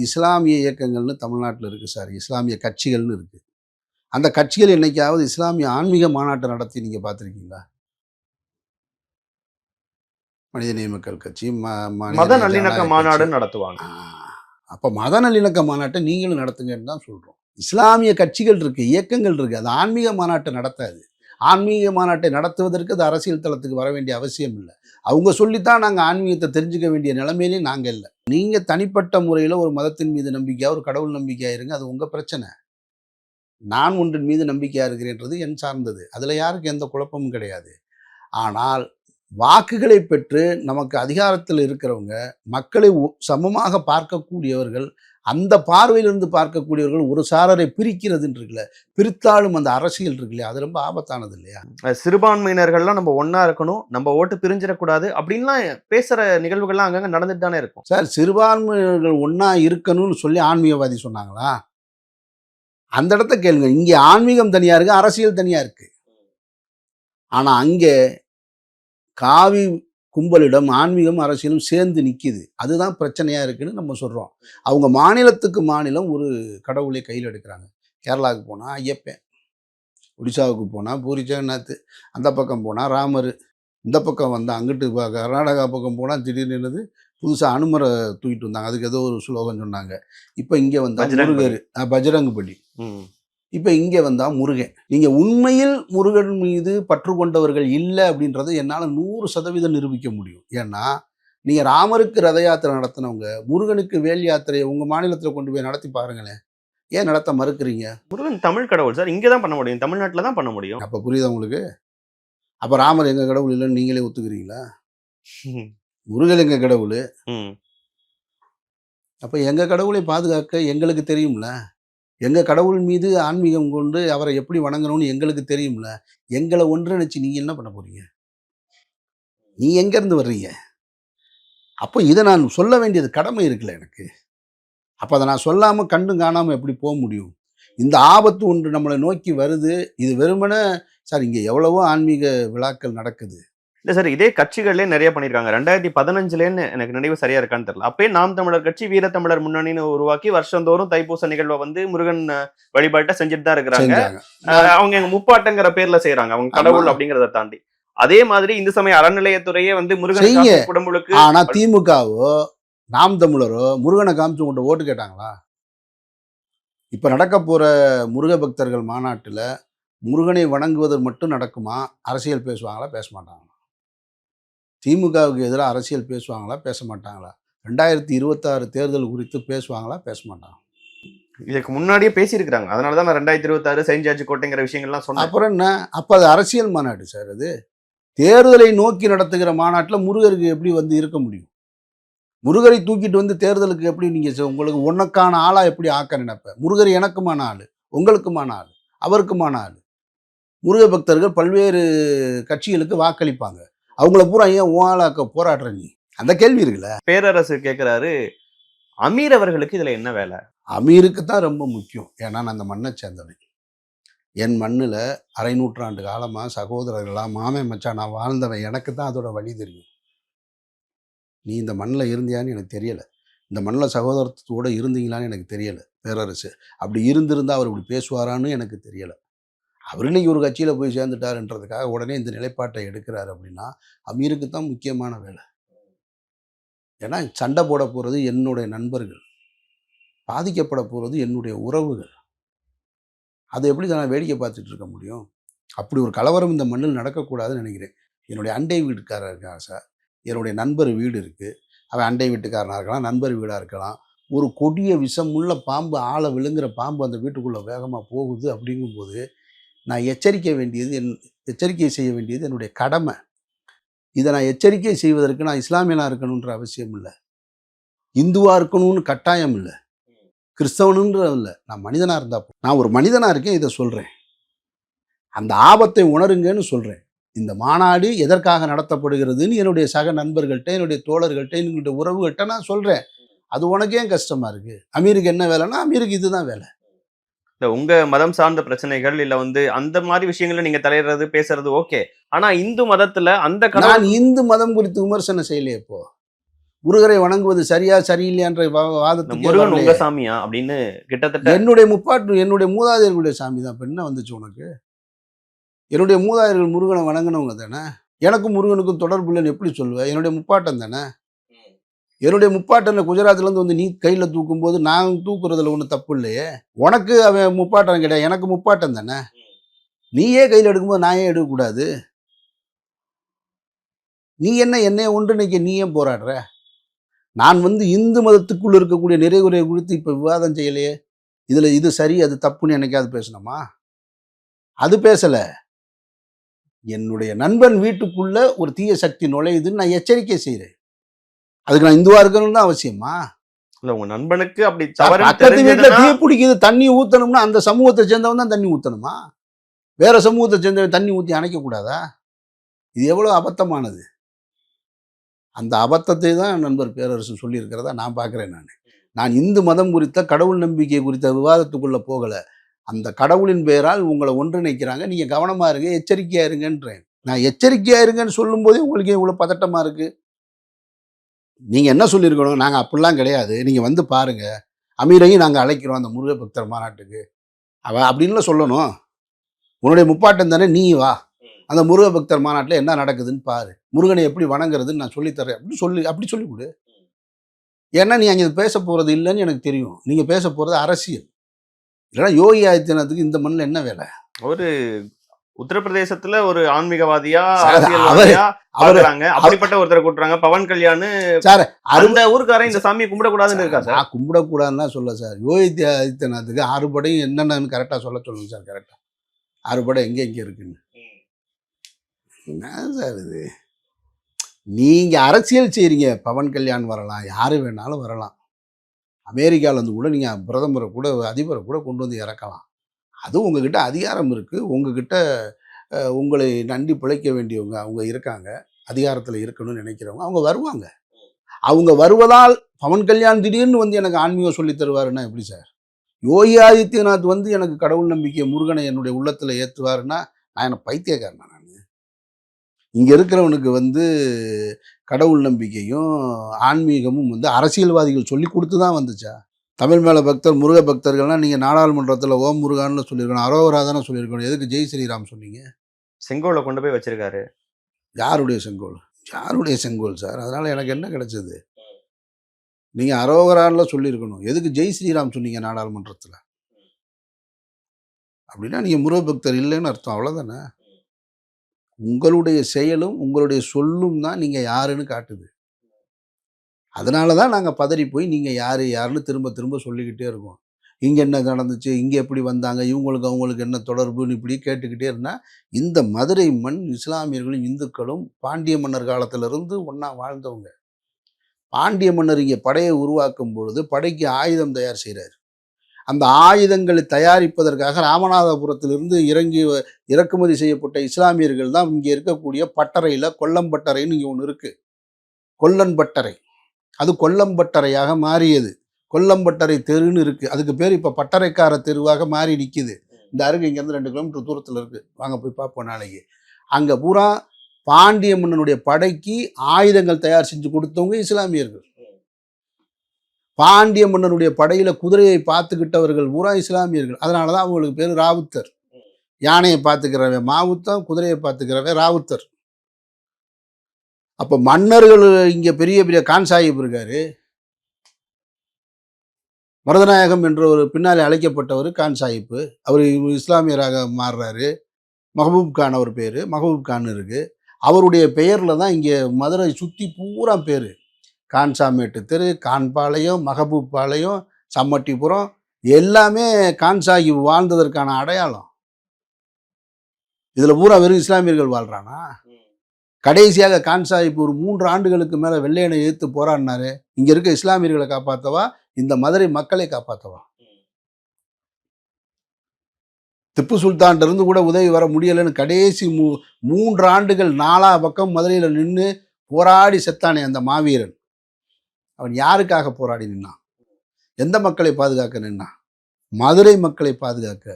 இஸ்லாமிய இயக்கங்கள்னு தமிழ்நாட்டில் இருக்கு சார். இஸ்லாமிய கட்சிகள்னு இருக்கு. அந்த கட்சிகள் என்னைக்காவது இஸ்லாமிய ஆன்மீக மாநாட்டை நடத்தி நீங்க பார்த்துருக்கீங்களா? மனிதநேய மக்கள் கட்சி மத நல்லிணக்க மாநாடு நடத்துவாங்க. அப்ப மத நல்லிணக்க மாநாட்டை நீங்களும் நடத்துங்கன்னு தான் சொல்றோம். இஸ்லாமிய கட்சிகள் இருக்கு, இயக்கங்கள் இருக்கு. அது ஆன்மீக மாநாட்டை நடத்தாது. ஆன்மீக மாநாட்டை நடத்துவதற்கு அது அரசியல் தளத்துக்கு வர வேண்டிய அவசியம் இல்லை. அவங்க சொல்லித்தான் நாங்கள் ஆன்மீகத்தை தெரிஞ்சுக்க வேண்டிய நிலைமையிலே நாங்கள் இல்லை. நீங்கள் தனிப்பட்ட முறையில் ஒரு மதத்தின் மீது நம்பிக்கையா, ஒரு கடவுள் நம்பிக்கையா இருங்க, அது உங்கள் பிரச்சனை. நான் ஒன்றின் மீது நம்பிக்கையாக இருக்கிறேன்றது என் சார்ந்தது. அதில் யாருக்கு எந்த குழப்பமும் கிடையாது. ஆனால் வாக்குகளை பெற்று நமக்கு அதிகாரத்தில் இருக்கிறவங்க, மக்களை சமமாக பார்க்கக்கூடியவர்கள், அந்த பார்வையிலிருந்து பார்க்கக்கூடியவர்கள் ஒரு சாரரை பிரிக்கிறதுன்னு இருக்குல்ல, பிரித்தாலும் அந்த அரசியல் இருக்கு இல்லையா, அது ரொம்ப ஆபத்தானது இல்லையா? சிறுபான்மையினர்கள்லாம் நம்ம ஒன்னா இருக்கணும், நம்ம ஓட்டு பிரிஞ்சிடக்கூடாது அப்படின்லாம் பேசுற நிகழ்வுகள்லாம் அங்கங்க நடந்துட்டு தானே இருக்கும் சார். சிறுபான்மையினர்கள் ஒன்னா இருக்கணும்னு சொல்லி ஆன்மீகவாதி சொன்னாங்களா? அந்த இடத்த கேளுங்க. இங்கே ஆன்மீகம் தனியா இருக்கு, அரசியல் தனியா இருக்கு. ஆனா அங்கே காவி கும்பலிடம் ஆன்மீகம் அரசியலும் சேர்ந்து நிற்கிது. அதுதான் பிரச்சனையா இருக்குன்னு நம்ம சொல்றோம். அவங்க மாநிலத்துக்கு மாநிலம் ஒரு கடவுளை கையில் எடுக்கிறாங்க. கேரளாவுக்கு போனால் ஐயப்பன், ஒடிசாவுக்கு போனால் பூரி ஜெகநாத், அந்த பக்கம் போனால் ராமர், இந்த பக்கம் வந்தால் அங்கிட்டு கர்நாடகா பக்கம் போனால் திடீர்னு என்னது புதுசாக அனுமரை தூக்கிட்டு வந்தாங்க. அதுக்கு ஏதோ ஒரு ஸ்லோகம் சொன்னாங்க. இப்போ இங்கே வந்தால் முருகர், பஜரங்குபலி. இப்போ இங்கே வந்தால் முருகன். நீங்கள் உண்மையில் முருகன் மீது பற்று கொண்டவர்கள் இல்லை அப்படின்றத என்னால் 100% நிரூபிக்க முடியும். ஏன்னா நீங்கள் ராமருக்கு ரத யாத்திரை நடத்தினவங்க முருகனுக்கு வேல் யாத்திரையை உங்கள் மாநிலத்தில் கொண்டு போய் நடத்தி பாருங்களேன். ஏன் நடத்த மறுக்கிறீங்க? முருகன் தமிழ் கடவுள் சார், இங்கே தான் பண்ண முடியும், தமிழ்நாட்டில் தான் பண்ண முடியும். அப்போ புரியுதா உங்களுக்கு? அப்போ ராமர் எங்கள் கடவுள் இல்லைன்னு நீங்களே ஒத்துக்கிறீங்களா? முருகன் எங்கள் கடவுள். அப்போ எங்கள் கடவுளை பாதுகாக்க எங்களுக்கு தெரியும்ல. எங்கள் கடவுள் மீது ஆன்மீகம் கொண்டு அவரை எப்படி வணங்கணும்னு எங்களுக்கு தெரியும்ல. எங்களை ஒன்றிணைச்சு நீங்கள் என்ன பண்ண போறீங்க? நீ எங்கேருந்து வர்றீங்க? அப்போ இதை நான் சொல்ல வேண்டியது கடமை இருக்குல்ல எனக்கு. அப்போ அதை நான் சொல்லாமல் கண்டும் காணாமல் எப்படி போக முடியும்? இந்த ஆபத்து ஒன்று நம்மளை நோக்கி வருது. இது வெறுமனே சார், இங்கே எவ்வளவோ ஆன்மீக விழாக்கள் நடக்குது. இல்லை சார், இதே கட்சிகள்லேயே நிறைய பண்ணியிருக்காங்க. 2015 எனக்கு நினைவு சரியா இருக்கான்னு தெரியல. அப்பயே நாம் தமிழர் கட்சி வீரத்தமிழர் முன்னணின்னு உருவாக்கி வருஷந்தோறும் தைப்பூச நிகழ்வை வந்து முருகன் வழிபாட்டை செஞ்சுட்டு தான் இருக்கிறாங்க. அவங்க எங்க முப்பாட்டங்கிற பேர்ல செய்யறாங்க, அவங்க கடவுள் அப்படிங்கிறத தாண்டி. அதே மாதிரி இந்து சமய அறநிலையத்துறையே வந்து முருகன் குடும்பங்களுக்கு. ஆனா திமுகவோ நாம் தமிழரோ முருகனை காமிச்சு கொண்டு ஓட்டு கேட்டாங்களா? இப்ப நடக்க போற முருக பக்தர்கள் மாநாட்டுல முருகனை வணங்குவது மட்டும் நடக்குமா? அரசியல் பேசுவாங்களா, பேச மாட்டாங்களா? திமுகவுக்கு எதிராக அரசியல் பேசுவாங்களா, பேச மாட்டாங்களா? 2026 தேர்தல் குறித்து பேசுவாங்களா, பேச மாட்டாங்க? இதுக்கு முன்னாடியே பேசியிருக்கிறாங்க. அதனாலதான் நான் 2026 செஞ்சாச்சு கோட்டைங்கிற விஷயங்கள்லாம் சொன்னேன். அப்புறம் என்ன? அப்ப அது அரசியல் மாநாடு சார். அது தேர்தலை நோக்கி நடத்துகிற மாநாட்டில் முருகருக்கு எப்படி வந்து இருக்க முடியும்? முருகரை தூக்கிட்டு வந்து தேர்தலுக்கு எப்படி நீங்கள் உங்களுக்கு உனக்கான ஆளாக எப்படி ஆக்க நினைப்ப? முருகர் எனக்குமான ஆள், உங்களுக்குமான ஆள், அவருக்குமான ஆள். முருக பக்தர்கள் பல்வேறு கட்சிகளுக்கு வாக்களிப்பாங்க. அவங்கள பூரா ஏன் உன் ஆளாக்க போராடுற நீ? அந்த கேள்வி இருக்குல்ல. பேரரசு கேட்கிறாரு, அமீர் அவர்களுக்கு இதுல என்ன வேலை? அமீருக்கு தான் ரொம்ப முக்கியம். ஏன்னா நான் அந்த மண்ணை சேர்ந்தவன். என் மண்ணில் அரை நூற்றாண்டு காலமாக சகோதரர்களாக மாமன் மச்சான் நான் வாழ்ந்தவன். எனக்கு தான் அதோட வழி தெரியும். நீ இந்த மண்ணில் இருந்தியான்னு எனக்கு தெரியலை. இந்த மண்ணில் சகோதரத்தோடு இருந்தீங்களான்னு எனக்கு தெரியலை. பேரரசு அப்படி இருந்திருந்தால் அவர் இப்படி பேசுவாரான்னு எனக்கு தெரியலை. அவர் இன்னைக்கு ஒரு கட்சியில் போய் சேர்ந்துட்டாருன்றதுக்காக உடனே இந்த நிலைப்பாட்டை எடுக்கிறார் அப்படின்னா அமீருக்கு தான் முக்கியமான வேலை. ஏன்னா சண்டை போட போகிறது என்னுடைய நண்பர்கள், பாதிக்கப்பட போகிறது என்னுடைய உறவுகள். அதை எப்படி நான் வேடிக்கை பார்த்துட்டு இருக்க முடியும்? அப்படி ஒரு கலவரம் இந்த மண்ணில் நடக்கக்கூடாதுன்னு நினைக்கிறேன். என்னுடைய அண்டை வீட்டுக்காரர் இருக்காங்க சார், என்னுடைய நண்பர் வீடு இருக்குது. அவன் அண்டை வீட்டுக்காரனாக இருக்கலாம், நண்பர் வீடாக இருக்கலாம். ஒரு கொடிய விஷமுள்ள பாம்பு, ஆளை விழுங்குற பாம்பு அந்த வீட்டுக்குள்ளே வேகமாக போகுது. அப்படிங்கும்போது நான் எச்சரிக்கை செய்ய வேண்டியது என்னுடைய கடமை. இதை நான் எச்சரிக்கை செய்வதற்கு நான் இஸ்லாமியனாக இருக்கணுன்ற அவசியம் இல்லை, இந்துவாக இருக்கணும்னு கட்டாயம் இல்லை, கிறிஸ்தவனுன்ற இல்லை. நான் மனிதனாக இருந்தால் நான் ஒரு மனிதனாக இருக்கேன், இதை சொல்கிறேன். அந்த ஆபத்தை உணருங்கன்னு சொல்கிறேன். இந்த மாநாடு எதற்காக நடத்தப்படுகிறதுன்னு என்னுடைய சக நண்பர்கள்ட்ட, என்னுடைய தோழர்கள்ட்ட, என்னுடைய உறவுகள்கிட்ட நான் சொல்கிறேன். அது உனக்கே கஷ்டமாக இருக்குது. அமீருக்கு என்ன வேலைன்னா அமீருக்கு இதுதான் வேலை. இல்லை, உங்க மதம் சார்ந்த பிரச்சனைகள் இல்லை அந்த மாதிரி விஷயங்களை நீங்க தலையிடுறது பேசுறது ஓகே. ஆனா இந்து மதத்துல அந்த நான் இந்து மதம் குறித்து விமர்சனம் செய்யலையே. இப்போ முருகரை வணங்குவது சரியா சரியில்லையான்ற வாதத்துக்கு முருகன் உங்க சாமியா அப்படின்னு கிட்டத்தட்ட என்னுடைய மூதாதையர்களுடைய சாமி தான். இப்போ என்ன வந்துச்சு உனக்கு? என்னுடைய மூதாதையர்கள் முருகனை வணங்கினவங்க தானே. எனக்கும் முருகனுக்கும் தொடர்பு இல்லைன்னு எப்படி சொல்லுவேன்? என்னுடைய முப்பாட்டன் தானே. என்னுடைய முப்பாட்டனை குஜராத்லேருந்து வந்து நீ கையில் தூக்கும்போது நான் தூக்குறதுல ஒன்றும் தப்பு இல்லையே. உனக்கு அவன் முப்பாட்டன் கிடையாது, எனக்கு முப்பாட்டன் தானே. நீயே கையில் எடுக்கும்போது நான் ஏன் எடுக்கக்கூடாது? நீ என்னைய ஒன்றிணைக்க நீ ஏன் போராடுற? நான் இந்து மதத்துக்குள்ள இருக்கக்கூடிய நிறைகுறையை குறித்து இப்போ விவாதம் செய்யலையே. இதில் இது சரி அது தப்புன்னு என்னைக்காவது பேசணுமா? அது பேசலை. என்னுடைய நண்பன் வீட்டுக்குள்ள ஒரு தீய சக்தி நுழையுதுன்னு நான் எச்சரிக்கை செய்கிறேன். அதுக்கு நான் இந்துவா இருக்கணும்னு தான் அவசியமா? இல்லை, உங்க நண்பனுக்கு அப்படி பக்கத்து வீட்டில் தீ பிடிக்குது, தண்ணி ஊற்றணும்னா அந்த சமூகத்தை சேர்ந்தவன் தான் தண்ணி ஊற்றணுமா? வேற சமூகத்தை சேர்ந்தவன் தண்ணி ஊற்றி அணைக்கக்கூடாதா? இது எவ்வளோ அபத்தமானது. அந்த அபத்தத்தை தான் நண்பர் பேரரசு சொல்லியிருக்கிறதா நான் பார்க்குறேன். நான் இந்து மதம் குறித்த கடவுள் நம்பிக்கை குறித்த விவாதத்துக்குள்ளே போகலை. அந்த கடவுளின் பெயரால் உங்களை ஒன்றிணைக்கிறாங்க, நீங்கள் கவனமாக இருங்க, எச்சரிக்கையாக இருங்கன்றேன். நான் எச்சரிக்கையாக இருங்கன்னு சொல்லும்போதே உங்களுக்கு இவ்வளோ பதட்டமாக இருக்குது. நீங்கள் என்ன சொல்லியிருக்கணும்? நாங்கள் அப்படிலாம் கிடையாது, நீங்கள் வந்து பாருங்கள், அமீரையும் நாங்கள் அழைக்கிறோம் அந்த முருக பக்தர் மாநாட்டுக்கு அப்படின்லாம் சொல்லணும். உன்னுடைய முப்பாட்டம் தானே, நீ வா அந்த முருக பக்தர் மாநாட்டில் என்ன நடக்குதுன்னு பாரு, முருகனை எப்படி வணங்குறதுன்னு நான் சொல்லித்தரேன் அப்படி சொல்லி கொடு. ஏன்னா நீ அங்கே பேச போகிறது இல்லைன்னு எனக்கு தெரியும். நீங்கள் பேச போகிறது அரசியல். இல்லைன்னா யோகி ஆதித்யநாத்துக்கு இந்த மண்ணில் என்ன வேலை? ஒரு உத்தரப்பிரதேசத்துல ஒரு ஆன்மீகவாதியா அவருறாங்க, அப்படிப்பட்ட ஒருத்தரை கூட்டுறாங்க பவன் கல்யாண் சார். அந்த ஊருக்காரன் இந்த சாமியை கும்பிடக்கூடாதுன்னு இருக்கா சார்? நான் கும்பிடக்கூடாதுன்னா சொல்ல சார். யோகி ஆதித்யநாத்துக்கு 6 படையும் என்னென்னு கரெக்டாக சொல்லுங்க சார். கரெக்டாக 6 படை எங்கே இருக்குன்னு என்ன சார் இது? நீங்கள் அரசியல் செய்கிறீங்க. பவன் கல்யாண் வரலாம், யார் வேணாலும் வரலாம். அமெரிக்காவிலேருந்து கூட நீங்கள் பிரதமரை கூட அதிபரை கூட கொண்டு வந்து இறக்கலாம். அது உங்ககிட்ட அதிகாரம் இருக்குது. உங்ககிட்ட உங்களை நண்டி பிழைக்க வேண்டியவங்க அவங்க இருக்காங்க, அதிகாரத்தில் இருக்கணும்னு நினைக்கிறவங்க அவங்க வருவாங்க. அவங்க வருவதால் பவன் கல்யாண் திடீர்னு எனக்கு ஆன்மீகம் சொல்லி தருவாருன்னா எப்படி சார்? யோகி ஆதித்யநாத் எனக்கு கடவுள் நம்பிக்கை முருகனை என்னுடைய உள்ளத்தில் ஏற்றுவாருன்னா நான் என்ன பைத்தியக்காரனா? நான் இங்கே இருக்கிறவனுக்கு கடவுள் நம்பிக்கையும் ஆன்மீகமும் அரசியல்வாதிகள் சொல்லி கொடுத்து தான் வந்துச்சா? தமிழ் மேலே பக்தர் முருக பக்தர்கள்லாம் நீங்கள் நாடாளுமன்றத்தில் ஓம் முருகான்னு சொல்லியிருக்கணும், அரோகரா தானே சொல்லியிருக்கணும். எதுக்கு ஜெய் ஸ்ரீராம் சொன்னீங்க? செங்கோலை கொண்டு போய் வச்சிருக்காரு. யாருடைய செங்கோல்? யாருடைய செங்கோல் சார்? அதனால் எனக்கு என்ன கிடைச்சது? நீங்கள் அரோகரான்ல சொல்லியிருக்கணும். எதுக்கு ஜெய் ஸ்ரீராம் சொன்னீங்க நாடாளுமன்றத்தில்? அப்படின்னா நீங்கள் முருக பக்தர் இல்லைன்னு அர்த்தம், அவ்வளோதானே. உங்களுடைய செயலும் உங்களுடைய சொல்லும் தான் நீங்கள் யாருன்னு காட்டுது. அதனால தான் நாங்கள் பதறி போய் நீங்கள் யாருன்னு திரும்ப திரும்ப சொல்லிக்கிட்டே இருக்கோம். இங்கே என்ன நடந்துச்சு, இங்கே எப்படி வந்தாங்க, இவங்களுக்கு அவங்களுக்கு என்ன தொடர்புன்னு இப்படி கேட்டுக்கிட்டே இருந்தால் இந்த மதுரை மண் இஸ்லாமியர்களும் இந்துக்களும் பாண்டிய மன்னர் காலத்திலிருந்து ஒன்றா வாழ்ந்தவங்க. பாண்டிய மன்னர் இங்கே படையை உருவாக்கும் பொழுது படைக்கு ஆயுதம் தயார் செய்கிறார். அந்த ஆயுதங்களை தயாரிப்பதற்காக ராமநாதபுரத்திலிருந்து இறக்குமதி செய்யப்பட்ட இஸ்லாமியர்கள் தான் இங்கே இருக்கக்கூடிய பட்டறையில் கொல்லம்பட்டறைன்னு இங்கே ஒன்று இருக்குது. கொல்லன்பட்டறை. அது கொல்லம்பட்டறையாக மாறியது. கொல்லம்பட்டறை தெருன்னு இருக்குது. அதுக்கு பேர் இப்போ பட்டறைக்கார தெருவாக மாறி நிற்கிது. இந்த அருகே இங்கேருந்து 2 கிலோமீட்டர் தூரத்தில் இருக்குது. வாங்க போய் பார்ப்போம் நாளைக்கு. அங்கே பூரா பாண்டிய மன்னனுடைய படைக்கு ஆயுதங்கள் தயார் செஞ்சு கொடுத்தவங்க இஸ்லாமியர்கள். பாண்டிய மன்னனுடைய படையில குதிரையை பார்த்துக்கிட்டவர்கள் பூரா இஸ்லாமியர்கள். அதனால தான் அவங்களுக்கு பேர் ராவுத்தர். யானையை பார்த்துக்கிறவன் மாவுத்தம், குதிரையை பார்த்துக்கிறவன் ராவுத்தர். அப்போ மன்னர்கள் இங்கே பெரிய பெரிய கான் சாஹிப் இருக்காரு. மருதநாயகம் என்ற ஒரு பின்னாலே அழைக்கப்பட்டவர் கான் சாஹிப்பு. அவர் இஸ்லாமியராக மாறுறாரு. மஹபூப் கான் அவர் பேர். மஹபூப் கான் இருக்கு. அவருடைய பெயரில் தான் இங்கே மதுரை சுற்றி பூரா பேர். கான்சாமேட்டு தெரு, கான்பாளையம், மஹபூப் பாளையம், சம்மட்டிபுரம் எல்லாமே கான் சாஹிப் வாழ்ந்ததற்கான அடையாளம். இதில் பூரா வெறும் இஸ்லாமியர்கள் வாழ்றானா? கடைசியாக கான் சாஹிப் ஒரு 3 ஆண்டுகளுக்கு மேலே வெள்ளையனை எதிர்த்து போராடினாரு. இங்கே இருக்க இஸ்லாமியர்களை காப்பாற்றவா, இந்த மதுரை மக்களை காப்பாற்றவா? திப்பு சுல்தான் இருந்து கூட உதவி வர முடியலைன்னு கடைசி 3 ஆண்டுகள் 4 பக்கம் மதுரையில் நின்று போராடி செத்தானே அந்த மாவீரன். அவன் யாருக்காக போராடி நின்னான்? எந்த மக்களை பாதுகாக்க நின்னான்? மதுரை மக்களை பாதுகாக்க.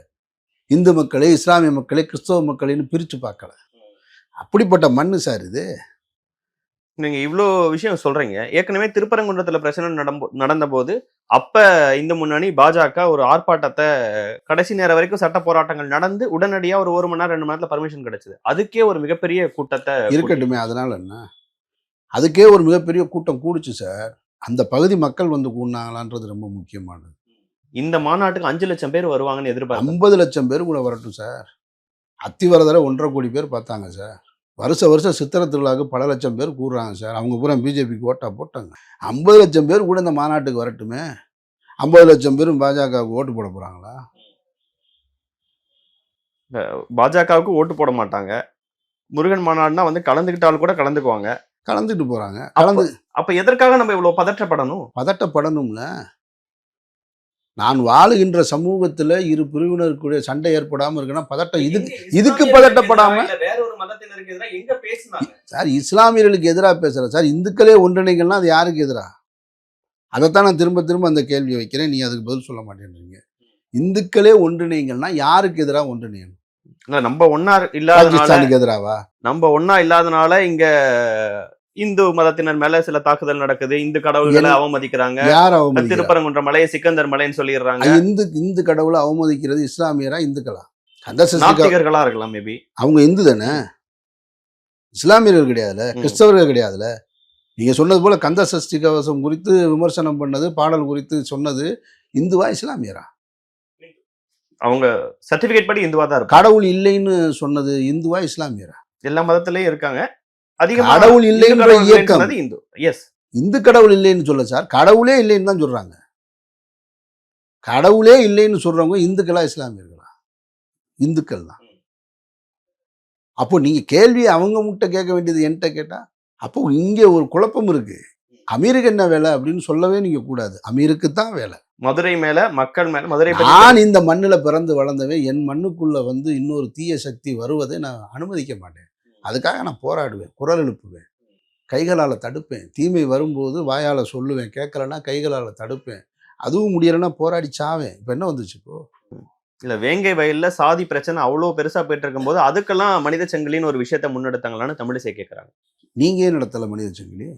இந்து மக்களை, இஸ்லாமிய மக்களை, கிறிஸ்தவ மக்களைன்னு பிரித்து பார்க்கல. அப்படிப்பட்ட மண்ணு சார் இது. நீங்க இவ்வளோ விஷயம் சொல்றீங்க. ஏற்கனவே திருப்பரங்குன்றத்துல பிரச்சனை நடந்த போது அப்ப இந்து முன்னணி பாஜக ஒரு ஆர்ப்பாட்டத்தை கடைசி நேரம் வரைக்கும் சட்ட போராட்டங்கள் நடந்து உடனடியா ஒரு 1 மணி நேரம் 2 மணி நேரத்துல பர்மிஷன் கிடைச்சது. அதுக்கே ஒரு மிகப்பெரிய கூட்டத்தை இருக்கட்டுமே. அதனால என்ன, அதுக்கே ஒரு மிகப்பெரிய கூட்டம் கூடுச்சு சார். அந்த பகுதி மக்கள் வந்து கூடினாங்களான்றது ரொம்ப முக்கியமானது. இந்த மாநாட்டுக்கு 5 லட்சம் பேர் வருவாங்கன்னு எதிர்பார்க்க. 50 லட்சம் பேர் கூட வரட்டும் சார். அத்திவரதரை 1.5 கோடி பேர் பார்த்தாங்க சார். வருஷம் சித்திரை திருவிழாவுக்கு பல லட்சம் பேர் கூடுறாங்க சார். அவங்க பூரா பிஜேபிக்கு ஓட்டா போட்டாங்க. 50 லட்சம் பேர் கூட இந்த மாநாட்டுக்கு வரட்டுமே. 50 லட்சம் பேரும் பாஜகவுக்கு ஓட்டு போட போறாங்களா? பாஜகவுக்கு ஓட்டு போட மாட்டாங்க. முருகன் மாநாடுனா வந்து கலந்துக்கிட்டாலும் கூட கலந்துக்குவாங்க. கலந்துட்டு போறாங்க. அப்ப எதற்காக நம்ம இவ்வளவு பதற்றப்படணும்? பதட்டப்படணும்ல. நான் வாழுகின்ற சமூகத்துல இரு பிரிவினருக்குடைய சண்டை ஏற்படாம இருக்குன்னா பதட்டம். இதுக்கு பதட்டப்படாம வேற ஒரு மதத்தினருக்கு எதிராக எங்க பேசினாங்க சார்? இஸ்லாமியர்களுக்கு எதிராக பேசுறேன் சார். இந்துக்களே ஒன்றிணைகள்னா அது யாருக்கு எதிரா? அதைத்தான் நான் திரும்ப அந்த கேள்வியை வைக்கிறேன். நீ அதுக்கு பதில் சொல்ல மாட்டேன்றீங்க. இந்துக்களே ஒன்றிணைகள்னா யாருக்கு எதிராக ஒன்றிணையணும்? நம்ம ஒன்னா இல்லாதனால எதிராவா? நம்ம ஒன்னா இல்லாதனால இங்க இந்து மதத்தினர் மேல சில தாக்குதல் நடக்குது. இந்து கடவுள்களை அவமதிக்கிறாங்க. திருப்பரங்குன்ற மலையை சிக்கந்தர் மலைன்னு சொல்லிடுறாங்க. இந்து கடவுளை அவமதிக்கிறது இஸ்லாமியரா இந்துக்களா? நாத்திகர்களா இருக்கலாம். மேபி அவங்க இந்து தானே, இஸ்லாமியர்கள் கிடையாதுல, கிறிஸ்தவர்கள் கிடையாதுல. நீங்க சொன்னது போல கந்த சஷ்டி கவசம் குறித்து விமர்சனம் பண்ணது, பாடல் குறித்து சொன்னது இந்துவா இஸ்லாமியரா? அவங்க சர்டிபிகேட் படி இந்துவா தான் இருக்கு. கடவுள் இல்லைன்னு சொன்னது இந்துவா இஸ்லாமியரா? எல்லா மதத்திலயும் இருக்காங்க. கடவுள் இல்லைன்ற இயக்கம் இந்து. எஸ், இந்து கடவுள் இல்லைன்னு சொல்ல சார், கடவுளே இல்லைன்னு தான் சொல்றாங்க. கடவுளே இல்லைன்னு சொல்றவங்க இந்துக்களா இஸ்லாமியர்களா? இந்துக்கள் தான். அப்போ நீங்க கேள்வி அவங்க முட்டை கேட்க வேண்டியது என்கிட்ட கேட்டா, அப்போ இங்கே ஒரு குழப்பம் இருக்கு. அமீருக்கு என்ன வேலை அப்படின்னு சொல்லவே நீங்க கூடாது. அமீருக்கு தான் வேலை. மதுரை மேல, மக்கள் மேல, மதுரை. நான் இந்த மண்ணுல பிறந்து வளர்ந்தவன். என் மண்ணுக்குள்ள வந்து இன்னொரு தீய சக்தி வருவதை நான் அனுமதிக்க மாட்டேன். அதுக்காக நான் போராடுவேன், குரல் எழுப்புவேன், கைகளால் தடுப்பேன். தீமை வரும்போது வாயால் சொல்லுவேன், கேட்கலன்னா கைகளால் தடுப்பேன். அதுவும் முடியலைன்னா போராடி சாவேன். இப்போ என்ன வந்துச்சு? இப்போ இல்லை, வேங்கை வயல்ல சாதி பிரச்சனை அவ்வளோ பெருசாக போயிட்டு இருக்கும்போது அதுக்கெல்லாம் மனித சங்கிலின்னு ஒரு விஷயத்த முன்னெடுத்தாங்களான்னு தமிழிசை கேட்குறாங்க. நீங்கள் ஏன் நடத்தலை மனித சங்கிலி?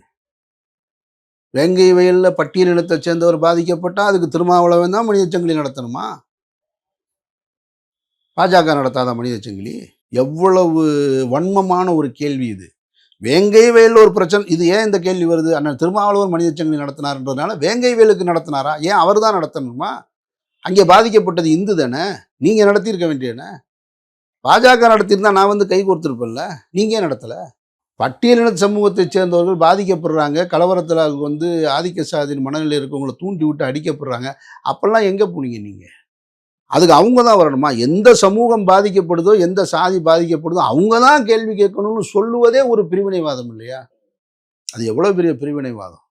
வேங்கை வயலில் பட்டியல் இனத்தை சேர்ந்தவர் பாதிக்கப்பட்டால் அதுக்கு திருமாவளவன் தான் மனித சங்கிலி நடத்தணுமா? பாஜக நடத்தாத மனித சங்கிலி? எவ்வளவு வன்மமான ஒரு கேள்வி இது. வேங்கை வயலில் ஒரு பிரச்சனை, இது ஏன் இந்த கேள்வி வருது? அண்ணன் திருமாவளவன் மனித சங்கிலி நடத்தினார்ன்றதுனால வேங்கை வயலுக்கு நடத்தினாரா? ஏன் அவர் தான் நடத்தணுமா? அங்கே பாதிக்கப்பட்டது இந்து தானே, நீங்கள் நடத்தியிருக்க வேண்டியன. பாஜக நடத்தியிருந்தா நான் வந்து கை கொடுத்துருப்பேன்ல. நீங்கள் ஏன் நடத்தலை? பட்டியலின சமூகத்தை சேர்ந்தவர்கள் பாதிக்கப்படுறாங்க, கலவரத்தில் வந்து ஆதிக்க சாதியின் மனநிலை இருக்கவங்களை தூண்டி விட்டு அடிக்கப்படுறாங்க. அப்பெல்லாம் எங்கே போனீங்க நீங்கள்? அதுக்கு அவங்க தான் வரணுமா? எந்த சமூகம் பாதிக்கப்படுதோ, எந்த சாதி பாதிக்கப்படுதோ அவங்க தான் கேள்வி கேட்கணும்னு சொல்லுவதே ஒரு பிரிவினைவாதம் இல்லையா? அது எவ்வளோ பெரிய பிரிவினைவாதம்.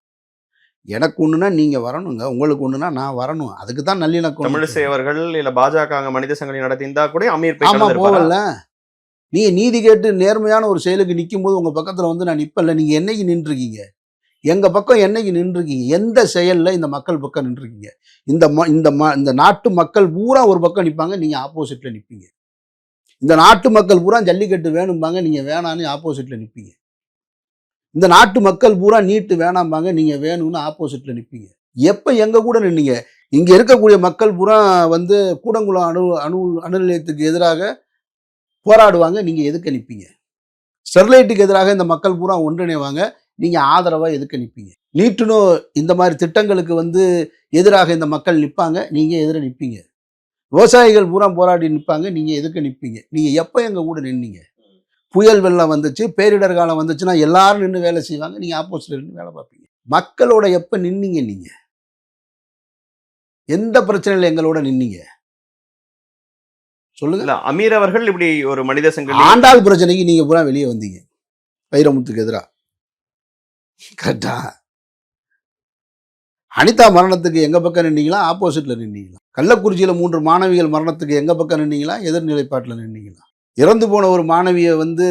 எனக்கு ஒண்ணுனா நீங்க வரணுங்க, உங்களுக்கு ஒண்ணுனா நான் வரணும். அதுக்கு தான் நல்லிணக்கம். தமிழிசை அவர்கள் இல்ல பாஜக அங்க மனித சங்கிலி நடத்தியிருந்தா கூட அமீர் போய் ஆமா கலந்திருப்பாரா? போகல. நீங்க நீதி கேட்டு நேர்மையான ஒரு செயலுக்கு நிக்கும்போது உங்க பக்கத்துல வந்து நான் நிப்பல. நீங்க என்னைக்கு நின்றுருக்கீங்க? எங்க பக்கம் என்னைக்கு நின்றுருக்கீங்க? எந்த செயல்ல இந்த மக்கள் பக்கம் நின்றுருக்கீங்க? இந்த நாட்டு மக்கள் பூரா ஒரு பக்கம் நிப்பாங்க, நீங்க ஆப்போசிட்ல நிப்பீங்க. இந்த நாட்டு மக்கள் பூரா ஜல்லிக்கட்டு வேணும்பாங்க, நீங்க வேணான்னு ஆப்போசிட்ல நிப்பீங்க. இந்த நாட்டு மக்கள் பூரா நீட்டு வேணாம்பாங்க, நீங்க வேணும்னு ஆப்போசிட்ல நிப்பீங்க. எப்ப எங்க கூட நின்னீங்க? இங்க இருக்கக்கூடிய மக்கள் பூரா வந்து கூடங்குளம் அணு நிலையத்துக்கு எதிராக போராடுவாங்க, நீங்க எதுக்க நிப்பீங்க? ஸ்டெர்லைட்டுக்கு எதிராக இந்த மக்கள் பூரா ஒன்றிணைவாங்க, நீங்க ஆதரவா எதுக்க நிப்பீங்க? நீட்டுன்னு இந்த மாதிரி திட்டங்களுக்கு வந்து எதிராக இந்த மக்கள் நிப்பாங்க, நீங்க எதிர நிப்பீங்க. விவசாயிகள் பூரா போராடி நிற்பாங்க, நீங்க எதுக்கு நிற்பீங்க? நீங்க எப்ப எங்க கூட நின்னீங்க? புயல் வெள்ளம் வந்துச்சு, பேரிடர் காலம் வந்துச்சுன்னா எல்லாரும் நின்று வேலை செய்வாங்க, நீங்க ஆப்போசிட்ல நின்று வேலை பார்ப்பீங்க. மக்களோட எப்ப நின்னீங்க நீங்க? எந்த பிரச்சனையில எங்களோட நின்னீங்க சொல்லுங்க. இல்ல அமீர் அவர்கள் இப்படி ஒரு மனித சங்கிலி ஆண்டாள் பிரச்சனைக்கு நீங்க பூரா வெளியே வந்தீங்க, வைரமுத்துக்கு எதிரா. கரெக்டா? அனிதா மரணத்துக்கு எங்க பக்கம் நின்னீங்களா, ஆப்போசிட்ல நின்னீங்களா? கள்ளக்குறிச்சியில 3 மாணவிகள் மரணத்துக்கு எங்க பக்கம் நின்னீங்களா, எதிர்நிலைப்பாட்டில் நின்னீங்களா? இறந்து போன ஒரு மாணவியை வந்து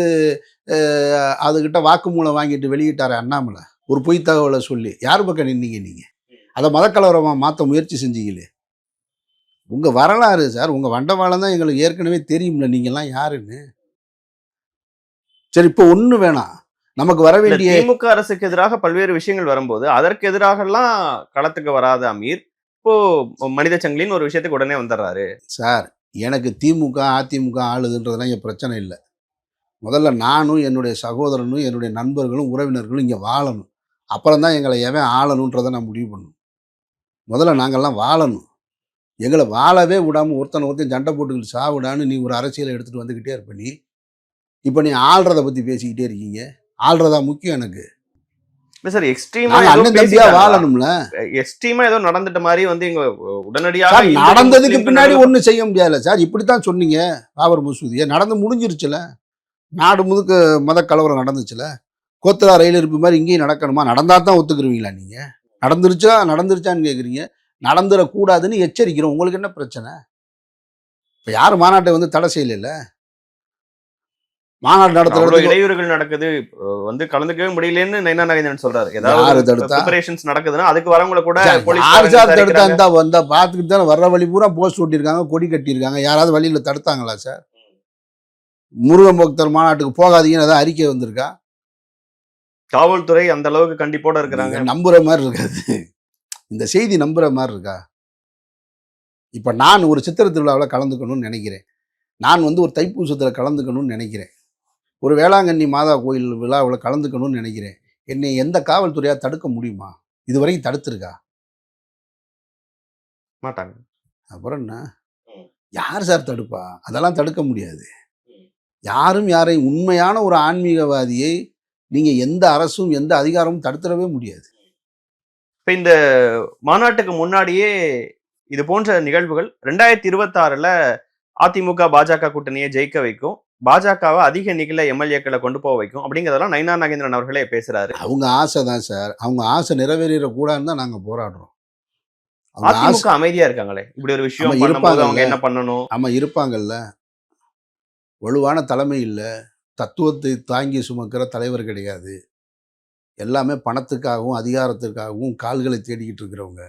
அதுகிட்ட வாக்குமூலம் வாங்கிட்டு வெளியிட்டாரு அண்ணாமலை, ஒரு பொய் தகவலை சொல்லி. யார் பக்கம் நின்னீங்க நீங்க? அதை மதக்கலவரமா மாற்ற முயற்சி செஞ்சீங்களே. உங்க வரலாறு சார், உங்க வண்டவாளம் தான் எங்களுக்கு ஏற்கனவே தெரியும்ல நீங்கெல்லாம் யாருன்னு. சரி, இப்போ ஒண்ணு வேணாம், நமக்கு வர வேண்டிய திமுக அரசுக்கு எதிராக பல்வேறு விஷயங்கள் வரும்போது அதற்கு எதிராக எல்லாம் களத்துக்கு வராத அமீர் இப்போ மனித சங்கிலின்னு ஒரு விஷயத்துக்கு உடனே வந்துடுறாரு. சார், எனக்கு திமுக அதிமுக ஆளுதுன்றதுலாம் என் பிரச்சனை இல்லை. முதல்ல நானும் என்னுடைய சகோதரனும் என்னுடைய நண்பர்களும் உறவினர்களும் இங்கே வாழணும். அப்புறம் தான் எங்களை எவன் ஆளணுன்றதை நான் முடிவு பண்ணணும். முதல்ல நாங்கள்லாம் வாழணும். எங்களை வாழவே விடாமல் ஒருத்தன் சண்டை போட்டுக்கிட்டு சாவிடான்னு நீ ஒரு அரசியலை எடுத்துகிட்டு வந்துக்கிட்டே இருப்ப. நீ இப்போ நீ ஆள்றதை பற்றி பேசிக்கிட்டே இருக்கீங்க. ஆள்றதா முக்கியம் எனக்கு. சார் எக்ஸ்ட்ரீமா அண்ணன் தம்பியா வாழணும்ல. எக்ஸ்ட்ரீமா ஏதோ நடந்துட்ட மாதிரி வந்து இங்க உடனடியாக சார், நடந்ததுக்கு பின்னாடி ஒன்றும் செய்ய முடியாதுல்ல சார். இப்படித்தான் சொன்னீங்க பாபர் மசூதியை, நடந்து முடிஞ்சிருச்சுல. நாடு முழுக்க மத கலவரம் நடந்துச்சுல. கோத்தரா ரயில் இருப்பு மாதிரி இங்கேயும் நடக்கணுமா? நடந்தா தான் ஒத்துக்குருவீங்களா நீங்க? நடந்துருச்சான்னு கேட்குறீங்க. நடந்துடக்கூடாதுன்னு எச்சரிக்கிறோம். உங்களுக்கு என்ன பிரச்சனை? இப்போ யார் மாநாட்டை வந்து தடை செய்யல? மாநாடு நடத்துறது இடையூறுகள் நடக்குது, வந்து கலந்துக்கவே முடியலன்னு நைனா நாகேந்திரன் சொல்றாரு. ஏதாவது ப்ரிபரேஷன்ஸ் நடக்குதுன்னா அதுக்கு வரவங்களை கூட தடுத்தா வந்தா பார்த்துக்கிட்டு தானே. வர்ற வழி பூரா போஸ்ட் ஓட்டியிருக்காங்க, கொடி கட்டியிருக்காங்க. யாராவது வழியில் தடுத்தாங்களா சார்? முருகன் பக்தர் மாநாட்டுக்கு போகாதீங்கன்னு ஏதாவது அறிக்கை வந்திருக்கா? காவல்துறை அந்த அளவுக்கு கண்டிப்போட இருக்கிறாங்க. நம்புற மாதிரி இருக்காது இந்த செய்தி, நம்புற மாதிரி இருக்கா? இப்ப நான் ஒரு சித்திரை திருவிழாவில் கலந்துக்கணும்னு நினைக்கிறேன். நான் வந்து ஒரு தைப்பூசத்தில் கலந்துக்கணும்னு நினைக்கிறேன். ஒரு வேளாங்கண்ணி மாதா கோயில் விழாவில் கலந்துக்கணும்னு நினைக்கிறேன். என்னை எந்த காவல்துறையா தடுக்க முடியுமா? இதுவரைக்கும் தடுத்துருக்கா? மாட்டாங்க. அப்புறம் என்ன? யார் சார் தடுப்பா? அதெல்லாம் தடுக்க முடியாது. யாரும் யாரையும், உண்மையான ஒரு ஆன்மீகவாதியை நீங்க எந்த அரசும் எந்த அதிகாரமும் தடுத்துடவே முடியாது. இப்ப இந்த மாநாட்டுக்கு முன்னாடியே இது போன்ற நிகழ்வுகள் 2026ல அதிமுக பாஜக கூட்டணியை ஜெயிக்க வைக்கும், பாஜகவை அதிக எண்ணிக்கையில எம்எல்ஏக்களை கொண்டு போக வைக்கும் அப்படிங்கிறதெல்லாம் நைனா நாகேந்திரன் அவர்களே பேசுறாரு. அவங்க ஆசை தான் சார். அவங்க ஆசை நிறைவேறிடக்கூடாதுன்னு தான் நாங்க போராடுறோம். அதிமுக அமைதியா இருக்காங்களே, இப்படி ஒரு விஷயம் பண்ணும்போது அவங்க என்ன பண்ணணும்? ஆமா, இருப்பாங்கல்ல. வலுவான தலைமை இல்லை, தத்துவத்தை தாங்கி சுமக்கிற தலைவர் கிடையாது. எல்லாமே பணத்துக்காகவும் அதிகாரத்திற்காகவும் கால்களை தேடிக்கிட்டு இருக்கிறவங்க,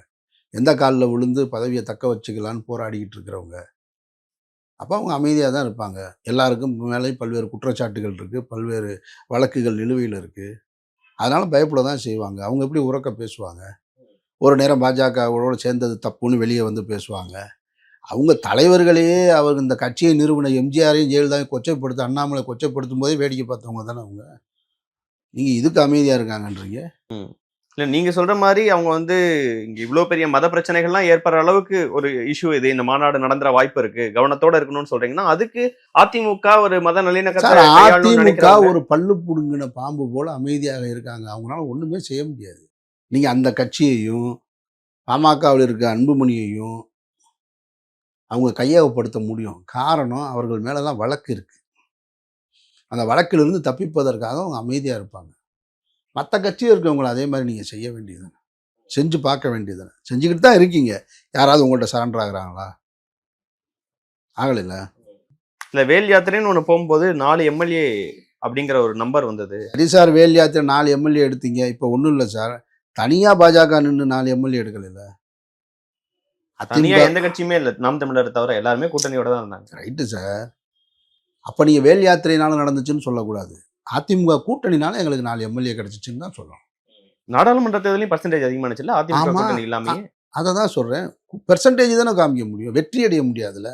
எந்த காலில் விழுந்து பதவியை தக்க வச்சுக்கலான்னு போராடிக்கிட்டு இருக்கிறவங்க. அப்போ அவங்க அமைதியாக தான் இருப்பாங்க. எல்லாருக்கும் மேலே பல்வேறு குற்றச்சாட்டுகள் இருக்குது, பல்வேறு வழக்குகள் நிலுவையில் இருக்குது. அதனால் பயப்பட தான் செய்வாங்க. அவங்க எப்படி உரக்க பேசுவாங்க? ஒரு நேரம் பாஜகவோட சேர்ந்தது தப்புன்னு வெளியே வந்து பேசுவாங்க. அவங்க தலைவர்களையே அவர் இந்த கட்சியை நிறுவன எம்ஜிஆரையும் ஜெயலலிதாவையும் கொச்சைப்படுத்த, அண்ணாமலை கொச்சைப்படுத்தும் போதே வேடிக்கை பார்த்தவங்க தானே அவங்க. நீங்கள் இதுக்கு அமைதியாக இருக்காங்கன்றீங்க? இல்லை, நீங்கள் சொல்கிற மாதிரி அவங்க வந்து இங்கே இவ்வளோ பெரிய மத பிரச்சனைகள்லாம் ஏற்படுற அளவுக்கு ஒரு இஷ்யூ இது, இந்த மாநாடு நடந்துற வாய்ப்பு இருக்கு, கவனத்தோட இருக்கணும்னு சொல்றீங்கன்னா அதுக்கு அதிமுக ஒரு மத நல்லிணக்கத்தை அதிமுக ஒரு பல்லு புடுங்கின பாம்பு போல அமைதியாக இருக்காங்க. அவங்களால ஒன்றுமே செய்ய முடியாது. நீங்கள் அந்த கட்சியையும் பாமகவில் இருக்க அன்புமணியையும் அவங்க கையகப்படுத்த முடியும். காரணம், அவர்கள் மேலே தான் வழக்கு இருக்கு. அந்த வழக்கிலிருந்து தப்பிப்பதற்காக அவங்க அமைதியாக இருப்பாங்க. மற்ற கட்சியில் இருக்கவங்கள அதே மாதிரி நீங்கள் செய்ய வேண்டியது. செஞ்சு பார்க்க வேண்டியது. செஞ்சுக்கிட்டு தான் இருக்கீங்க. யாராவது உங்கள்கிட்ட சரண்டர் ஆகுறாங்களா? ஆகலைல்ல. இல்ல வேல் யாத்திரைன்னு ஒண்ணு போகும்போது 4 எம்எல்ஏ அப்படிங்கிற ஒரு நம்பர் வந்தது. சரி சார், வேல் யாத்திரை 4 எம்எல்ஏ எடுத்தீங்க. இப்போ ஒன்றும் இல்லை சார், தனியாக பாஜக நின்று 4 எம்எல்ஏ எடுக்கல. தனியா எந்த கட்சியுமே இல்லை, நாம் தமிழர் தவிர எல்லாருமே கூட்டணியோட தான் இருந்தாங்க. Right sir. அப்போ நீங்கள் வேல் யாத்திரையினால நடந்துச்சுன்னு சொல்லக்கூடாது. அதிமுக கூட்டணினால எங்களுக்கு 4 எம்எல்ஏ கிடைச்சிச்சுன்னு தான் சொல்லணும். நாடாளுமன்ற தேர்தலையும் பர்சன்டேஜ் அதிகமானுச்சுல்ல அதிமுக ஆமா. கூட்டணி இல்லாமே. அதை தான் சொல்கிறேன். பெர்சன்டேஜ் தானே காமிக்க முடியும், வெற்றி அடைய முடியாதுல்ல.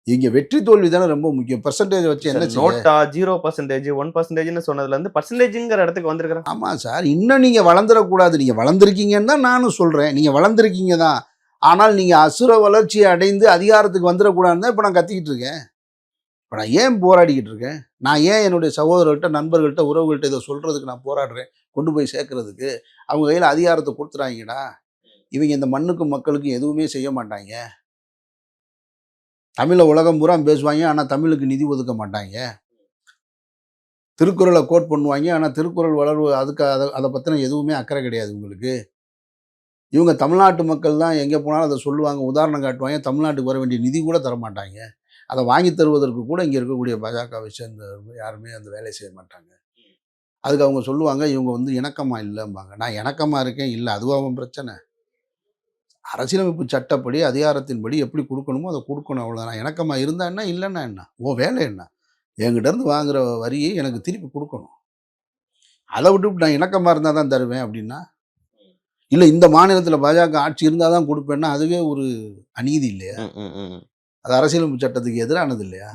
இங்கே வெற்றி தோல்வி தானே ரொம்ப முக்கியம். பெர்சன்டேஜ் வச்சு என்ன செய்ய? நோட்டா 0%, 1%ன்னு சொன்னதுல இருந்து பர்சன்டேஜ்ங்கிற இடத்துக்கு வந்திருக்கிறேன். ஆமாம் சார், இன்னும் நீங்கள் வளர்ந்துடக்கூடாது. நீங்கள் வளர்ந்துருக்கீங்கன்னு தான் நானும் சொல்கிறேன். நீங்கள் வளர்ந்துருக்கீங்க தான். ஆனால் நீங்கள் அசுர வளர்ச்சியை அடைந்து அதிகாரத்துக்கு வந்துடக்கூடாதுன்னு தான் இப்போ நான் கத்திக்கிட்டு இருக்கேன். இப்போ நான் ஏன் போராடிக்கிட்டு இருக்கேன்? நான் ஏன் என்னுடைய சகோதரர்கள்ட்ட, நண்பர்கள்ட்ட, உறவுகள்கிட்ட இதை சொல்கிறதுக்கு நான் போராடுறேன், கொண்டு போய் சேர்க்கறதுக்கு. அவங்க கையில் அதிகாரத்தை கொடுத்துறாங்கடா, இவங்க இந்த மண்ணுக்கும் மக்களுக்கும் எதுவுமே செய்ய மாட்டாங்க. தமிழை உலகம் பூரா பேசுவாங்க, ஆனால் தமிழுக்கு நிதி ஒதுக்க மாட்டாங்க. திருக்குறளை கோட் பண்ணுவாங்க, ஆனால் திருக்குறள் வளர்வு அதுக்கு அதை பற்றின எதுவுமே அக்கறை கிடையாது உங்களுக்கு. இவங்க தமிழ்நாட்டு மக்கள் தான் எங்கே போனாலும் அதை சொல்லுவாங்க, உதாரணம் காட்டுவாங்க. தமிழ்நாட்டுக்கு வர வேண்டிய நிதி கூட தர மாட்டாங்க. அதை வாங்கி தருவதற்கு கூட இங்கே இருக்கக்கூடிய பாஜகவை சேர்ந்தவங்க யாருமே அந்த வேலையை செய்ய மாட்டாங்க. அதுக்கு அவங்க சொல்லுவாங்க, இவங்க வந்து இணக்கமாக இல்லைம்பாங்க. நான் இணக்கமாக இருக்கேன், இல்லை அதுவாக பிரச்சனை. அரசியலமைப்பு சட்டப்படி அதிகாரத்தின்படி எப்படி கொடுக்கணுமோ அதை கொடுக்கணும், அவ்வளோ. நான் இணக்கமாக இருந்தா என்ன, இல்லைன்னா என்ன? ஓ வேலை என்ன? என்கிட்டேருந்து வாங்குகிற வரியை எனக்கு திருப்பி கொடுக்கணும். அதை விட்டு நான் இணக்கமாக இருந்தால் தான் தருவேன் அப்படின்னா, இல்லை இந்த மாநிலத்தில் பாஜக ஆட்சி இருந்தால் தான் கொடுப்பேன்னா அதுவே ஒரு அநீதி இல்லையா? அது அரசியலமைப்பு சட்டத்துக்கு எதிரானது இல்லையா?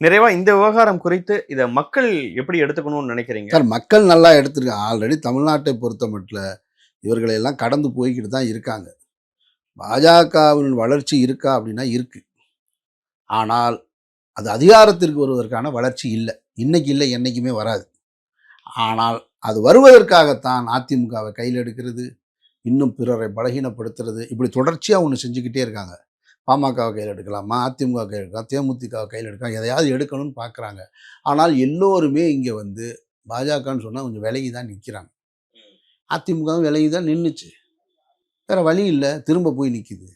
நிறைவா இந்த விவகாரம் குறித்து இதை மக்கள் எப்படி எடுத்துக்கணும்னு நினைக்கிறீங்க? சார், மக்கள் நல்லா எடுத்துருக்காங்க. ஆல்ரெடி தமிழ்நாட்டை பொறுத்த மட்டும் இவர்களை எல்லாம் கடந்து போய்கிட்டு தான் இருக்காங்க. பாஜகவின் வளர்ச்சி இருக்கா அப்படின்னா இருக்கு. ஆனால் அது அதிகாரத்திற்கு வருவதற்கான வளர்ச்சி இல்லை. இன்னைக்கு இல்லை, என்னைக்குமே வராது. ஆனால் அது வருவதற்காகத்தான் அதிமுகவை கையில் எடுக்கிறது, இன்னும் பிறரை பலகீனப்படுத்துறது, இப்படி தொடர்ச்சியாக ஒன்று செஞ்சுக்கிட்டே இருக்காங்க. பாமகவை கையில் எடுக்கலாமா, அதிமுக கையில் எடுக்கலாம், தேமுதிகவை கையில் எடுக்கலாம், எதையாவது எடுக்கணும்னு பார்க்குறாங்க. ஆனால் எல்லோருமே இங்கே வந்து பாஜகன்னு சொன்னால் கொஞ்சம் விலகி தான் நிற்கிறாங்க. அதிமுகவும் விலகி தான் நின்றுச்சு. வேறு வழி இல்லை, திரும்ப போய் நிற்கிது.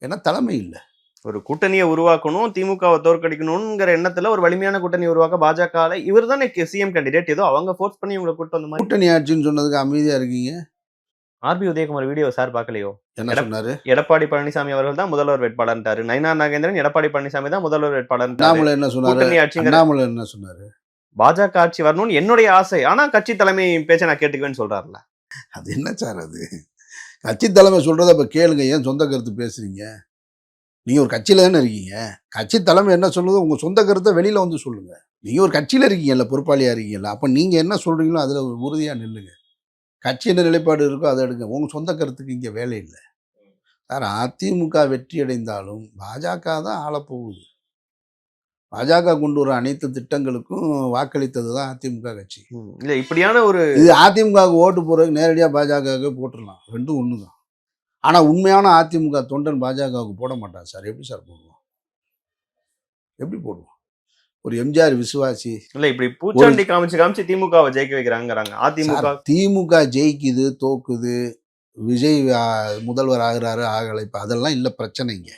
ஏன்னா தலைமை இல்லை. ஒரு கூட்டணியை உருவாக்கணும், திமுகவை தோற்கடிக்கணுங்கிற எண்ணத்துல ஒரு வலிமையான கூட்டணி உருவாக்க பாஜக இவர் தானே சிஎம் கேண்டிடேட், ஏதோ அவங்க ஃபோர்ஸ் பண்ணி உங்களை கூட்டு வந்த மாதிரி. கூட்டணி ஆட்சின்னு சொன்னதுக்கு அமைதியாக இருக்கீங்க. ஆர்பி உதயகுமார் வீடியோ சார் பார்க்கலையோ? என்ன சொன்னாரு? எடப்பாடி பழனிசாமி அவர்கள் தான் முதல்வர் வேட்பாளர்ன்றாரு. நயினார் நாகேந்திரன் எடப்பாடி பழனிசாமி தான் முதல்வர் வேட்பாளர். அண்ணாமலை என்ன சொன்னாரு? அண்ணாமலை என்ன சொன்னாரு? பாஜக ஆட்சி வரணும்னு என்னுடைய ஆசை, ஆனா கட்சி தலைமை பேச்ச நான் கேட்டுக்குவேன்னு சொல்றாருல. அது என்ன சார்? அது கட்சி தலைமை சொல்றத அப்ப கேளுங்க, ஏன் சொந்த கருத்து பேசுறீங்க? நீங்க ஒரு கட்சியில தானே இருக்கீங்க. கட்சி தலைமை என்ன சொல்லுதோ உங்க சொந்த கருத்தை வெளியில வந்து சொல்லுங்க. நீங்க ஒரு கட்சியில இருக்கீங்கல்ல, பொறுப்பாளியா இருக்கீங்கல்ல, அப்ப நீங்க என்ன சொல்றீங்களோ அதுல உறுதியா நில்லுங்க. கட்சி என்ன நிலைப்பாடு இருக்கோ அதை எடுங்க. உங்க சொந்த கருத்துக்கு இங்க வேலை இல்லை சார். அதிமுக வெற்றி அடைந்தாலும் பாஜக தான் ஆளப்போகுது. பாஜக கொண்டு வர அனைத்து திட்டங்களுக்கும் வாக்களித்தது தான் அதிமுக கட்சி. இல்ல இப்படியான ஒரு இது அதிமுகவுக்கு ஓட்டு போறதுக்கு நேரடியாக பாஜகவுக்கு போட்டுடலாம், ரெண்டும் ஒன்று தான். ஆனால் உண்மையான அதிமுக தொண்டன் பாஜகவுக்கு போட மாட்டான் சார். எப்படி சார் போடுவோம்? எப்படி போடுவோம்? ஒரு எம்ஜிஆர் விசுவாசி இல்ல, இப்படி பூச்சாண்டி காமிச்சு திமுகவை ஜெயிக்க வைக்கிறாங்கிறாங்க. திமுக ஜெயிக்குது, தோக்குது, விஜய் முதல்வர் ஆகிறாரு, ஆகலை, இப்போ அதெல்லாம் இல்லை பிரச்சனைங்க.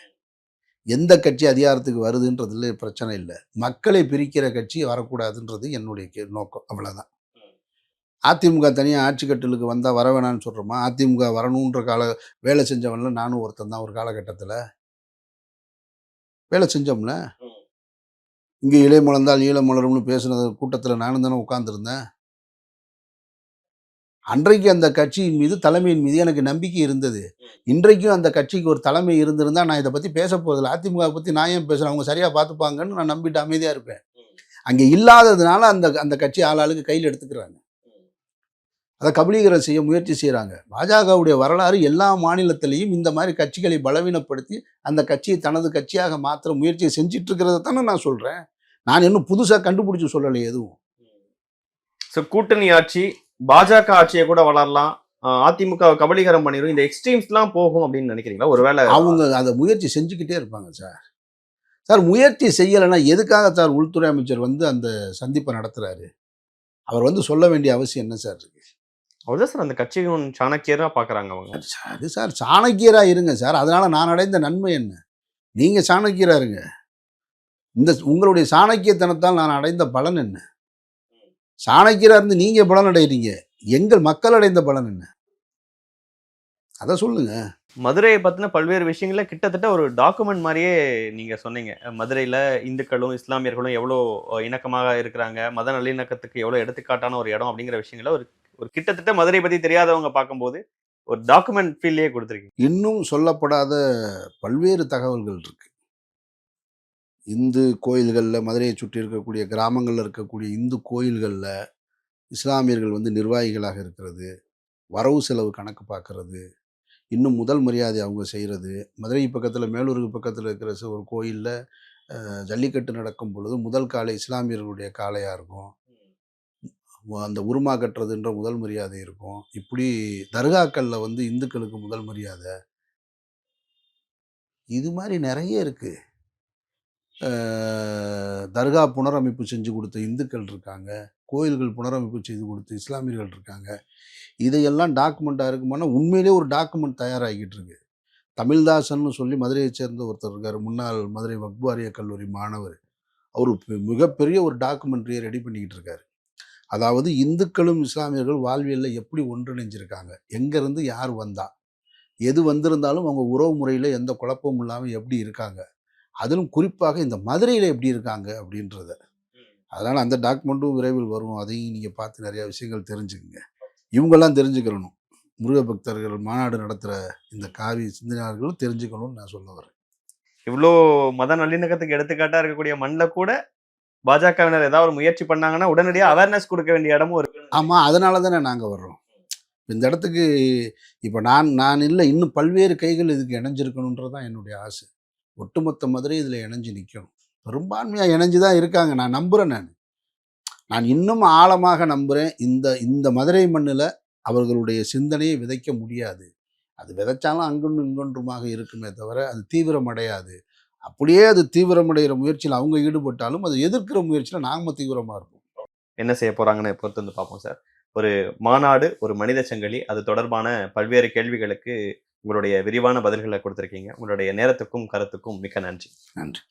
எந்த கட்சி அதிகாரத்துக்கு வருதுன்றதுல பிரச்சனை இல்லை. மக்களை பிரிக்கிற கட்சி வரக்கூடாதுன்றது என்னுடைய நோக்கம், அவ்வளோதான். அதிமுக தனியாக ஆட்சி கட்டலுக்கு வந்தால் வர வேணான்னு சொல்கிறோமா? அதிமுக வரணுன்ற வேலை செஞ்சவன்ல நானும் ஒருத்தன் தான். ஒரு காலகட்டத்தில் வேலை செஞ்சோம்ல. இங்கே இலை மலர்ந்தால் ஈழம் மலரும்னு பேசுன கூட்டத்தில் நானும் தானே உட்கார்ந்துருந்தேன். அன்றைக்கு அந்த கட்சியின் மீது, தலைமையின் மீது எனக்கு நம்பிக்கை இருந்தது. இன்றைக்கும் அந்த கட்சிக்கு ஒரு தலைமை இருந்திருந்தால் நான் இதை பற்றி பேச போதில்லை. அதிமுக பற்றி நான் ஏன் பேசுகிறேன்? அவங்க சரியாக பார்த்துப்பாங்கன்னு நான் நம்பிட்டு அமைதியாக இருப்பேன். அங்கே இல்லாததுனால அந்த கட்சி ஆளாளுக்கு கையில் எடுத்துக்கிறாங்க. அதை கபலீகரம் செய்ய முயற்சி செய்கிறாங்க. பாஜகவுடைய வரலாறு எல்லா மாநிலத்திலையும் இந்த மாதிரி கட்சிகளை பலவீனப்படுத்தி அந்த கட்சியை தனது கட்சியாக மாற்ற முயற்சியை செஞ்சிட்டு இருக்கிறத தானே நான் சொல்கிறேன். நான் இன்னும் புதுசாக கண்டுபிடிச்சி சொல்லலை எதுவும். கூட்டணி ஆட்சி பாஜக ஆட்சியை கூட வளரலாம், அதிமுக கபலீகரம் பண்ணிடும், இந்த எக்ஸ்ட்ரீம்ஸ்லாம் போகும் அப்படின்னு நினைக்கிறீங்களா? ஒருவேளை அவங்க அதை முயற்சி செஞ்சுக்கிட்டே இருப்பாங்க சார். முயற்சி செய்யலைன்னா எதுக்காக சார் உள்துறை அமைச்சர் வந்து அந்த சந்திப்பை நடத்துகிறாரு? அவர் வந்து சொல்ல வேண்டிய அவசியம் என்ன சார் இருக்கு? அவ்வளவுதான் சார் அந்த கட்சியும் சாணக்கியரா பாக்குறாங்க அவங்க. அது சார் சாணக்கியராக இருங்க சார். அதனால நான் அடைந்த நன்மை என்ன? நீங்கள் சாணக்கியராக இருங்க. இந்த உங்களுடைய சாணக்கியத்தனத்தால் நான் அடைந்த பலன் என்ன? சாணக்கியராக இருந்து நீங்கள் பலன் அடைகிறீங்க, எங்கள் மக்கள் அடைந்த பலன் என்ன? அதை சொல்லுங்க. மதுரையை பத்தின பல்வேறு விஷயங்கள கிட்டத்தட்ட ஒரு டாக்குமெண்ட் மாதிரியே நீங்க சொன்னீங்க. மதுரையில இந்துக்களும் இஸ்லாமியர்களும் எவ்வளோ இணக்கமாக இருக்கிறாங்க, மத நல்லிணக்கத்துக்கு எவ்வளோ எடுத்துக்காட்டான ஒரு இடம் அப்படிங்கிற விஷயங்கள ஒரு ஒரு கிட்டத்தட்ட மதுரை பத்தி தெரியாதவங்க பார்க்கும்போது ஒரு டாக்குமெண்ட் ஃபீல்லையே கொடுத்துருக்கீங்க. இன்னும் சொல்லப்படாத பல்வேறு தகவல்கள் இருக்கு. இந்து கோயில்களில், மதுரையை சுற்றி இருக்கக்கூடிய கிராமங்களில் இருக்கக்கூடிய இந்து கோயில்களில் இஸ்லாமியர்கள் வந்து நிர்வாகிகளாக இருக்கிறது, வரவு செலவு கணக்கு பார்க்கறது, இன்னும் முதல் மரியாதை அவங்க செய்கிறது. மதுரை பக்கத்தில் மேலூருக்கு பக்கத்தில் இருக்கிற ஒரு கோயிலில் ஜல்லிக்கட்டு நடக்கும் பொழுது முதல் காளை இஸ்லாமியர்களுடைய காளையாக இருக்கும். அந்த உருமா கட்டுறதுன்ற முதல் மரியாதை இருக்கும். இப்படி தர்காக்களில் வந்து இந்துக்களுக்கு முதல் மரியாதை. இது மாதிரி நிறைய இருக்குது. தர்கா புனரமைப்பு செஞ்சு கொடுத்த இந்துக்கள் இருக்காங்க, கோயில்கள் புனரமைப்பு செய்து கொடுத்த இஸ்லாமியர்கள் இருக்காங்க. இதையெல்லாம் டாக்குமெண்ட்டாக இருக்குமானா உண்மையிலே ஒரு டாக்குமெண்ட் தயாராகிட்டு இருக்கு. தமிழ்தாசன் சொல்லி மதுரையை சேர்ந்த ஒருத்தர் இருக்கார், முன்னாள் மதுரை வக்ஃப் வாரிய கல்லூரி மாணவர். அவர் மிகப்பெரிய ஒரு டாக்குமெண்ட்ரியை ரெடி பண்ணிக்கிட்டு இருக்காரு. அதாவது இந்துக்களும் இஸ்லாமியர்கள் வாழ்வியலில் எப்படி ஒன்றிணைஞ்சிருக்காங்க, எங்கேருந்து யார் வந்தா, எது வந்திருந்தாலும் அவங்க உறவு முறையில் எந்த குழப்பமும் இல்லாமல் எப்படி இருக்காங்க, அதிலும் குறிப்பாக இந்த மதுரையில் எப்படி இருக்காங்க அப்படின்றத. அதனால் அந்த டாக்குமெண்ட்டும் விரைவில் வரும். அதையும் நீங்கள் பார்த்து நிறையா விஷயங்கள் தெரிஞ்சுக்குங்க. இவங்கெல்லாம் தெரிஞ்சுக்கிறணும். முருக பக்தர்கள் மாநாடு நடத்துகிற இந்த காவி சிந்தனையாளர்களும் தெரிஞ்சுக்கணும்னு நான் சொல்ல வரேன். இவ்வளோ மத நல்லிணக்கத்துக்கு எடுத்துக்காட்டா இருக்கக்கூடிய மண்ணில் கூட பாஜகவினர் ஏதாவது ஒரு முயற்சி பண்ணாங்கன்னா உடனடியாக அவேர்னஸ் கொடுக்க வேண்டிய இடமும் இருக்கு. ஆமாம், அதனால தானே நாங்கள் வர்றோம். இந்த இடத்துக்கு இப்போ நான் இல்லை, இன்னும் பல்வேறு கைகள் இதுக்கு இணைஞ்சிருக்கணுன்றது தான் என்னுடைய ஆசை. ஒட்டுமொத்த மதுரை இதில் இணைஞ்சு நிற்கணும். பெரும்பான்மையாக இணைஞ்சு தான் இருக்காங்க. நான் நம்புகிறேன். நான் இன்னும் ஆழமாக நம்புகிறேன். இந்த மதுரை மண்ணில் அவர்களுடைய சிந்தனையை விதைக்க முடியாது. அது விதைச்சாலும் அங்கொன்றும் இங்கொன்றுமாக இருக்குமே தவிர அது தீவிரமடையாது. அப்படியே அது தீவிரமடைகிற முயற்சியில் அவங்க ஈடுபட்டாலும் அதை எதிர்க்கிற முயற்சியில் நாம தீவிரமாக இருப்போம். என்ன செய்ய போகிறாங்கன்னு பொறுத்து வந்து பார்ப்போம் சார். ஒரு மாநாடு, ஒரு மனித சங்கிலி, அது தொடர்பான பல்வேறு கேள்விகளுக்கு உங்களுடைய விரிவான பதில்களை கொடுத்துருக்கீங்க. உங்களுடைய நேரத்துக்கும் கருத்துக்கும் மிக்க நன்றி. நன்றி.